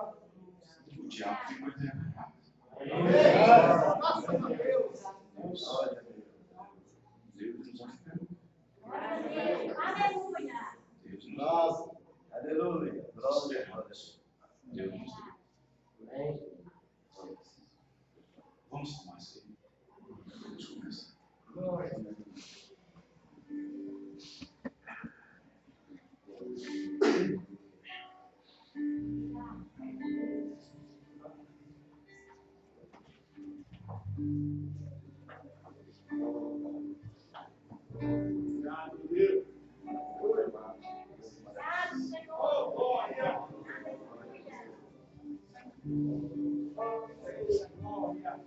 O diabo ficou envergonhado. Graças a Deus. Deus nos ajudou. Aleluia. Deus nos Nossa. Aleluia. Glória a Deus. Deus nos deu. Vamos tomar isso aí. Vamos começar. Obrigado, Deus. Oh, glória. Glória.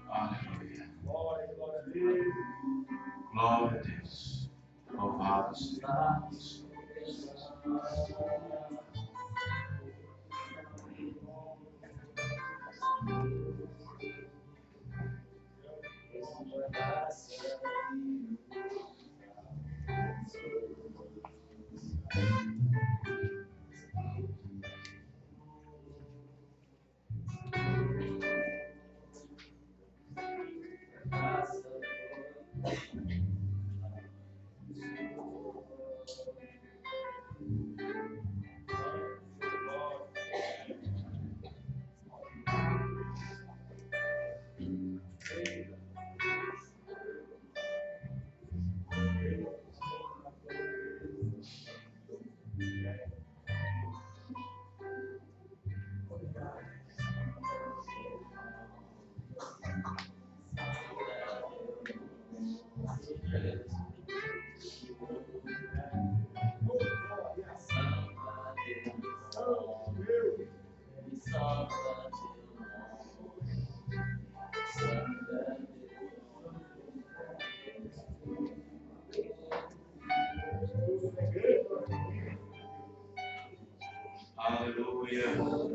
Aleluia. Glória, glória a Deus. Glória a Deus. Louvado seja Deus. Aleluia.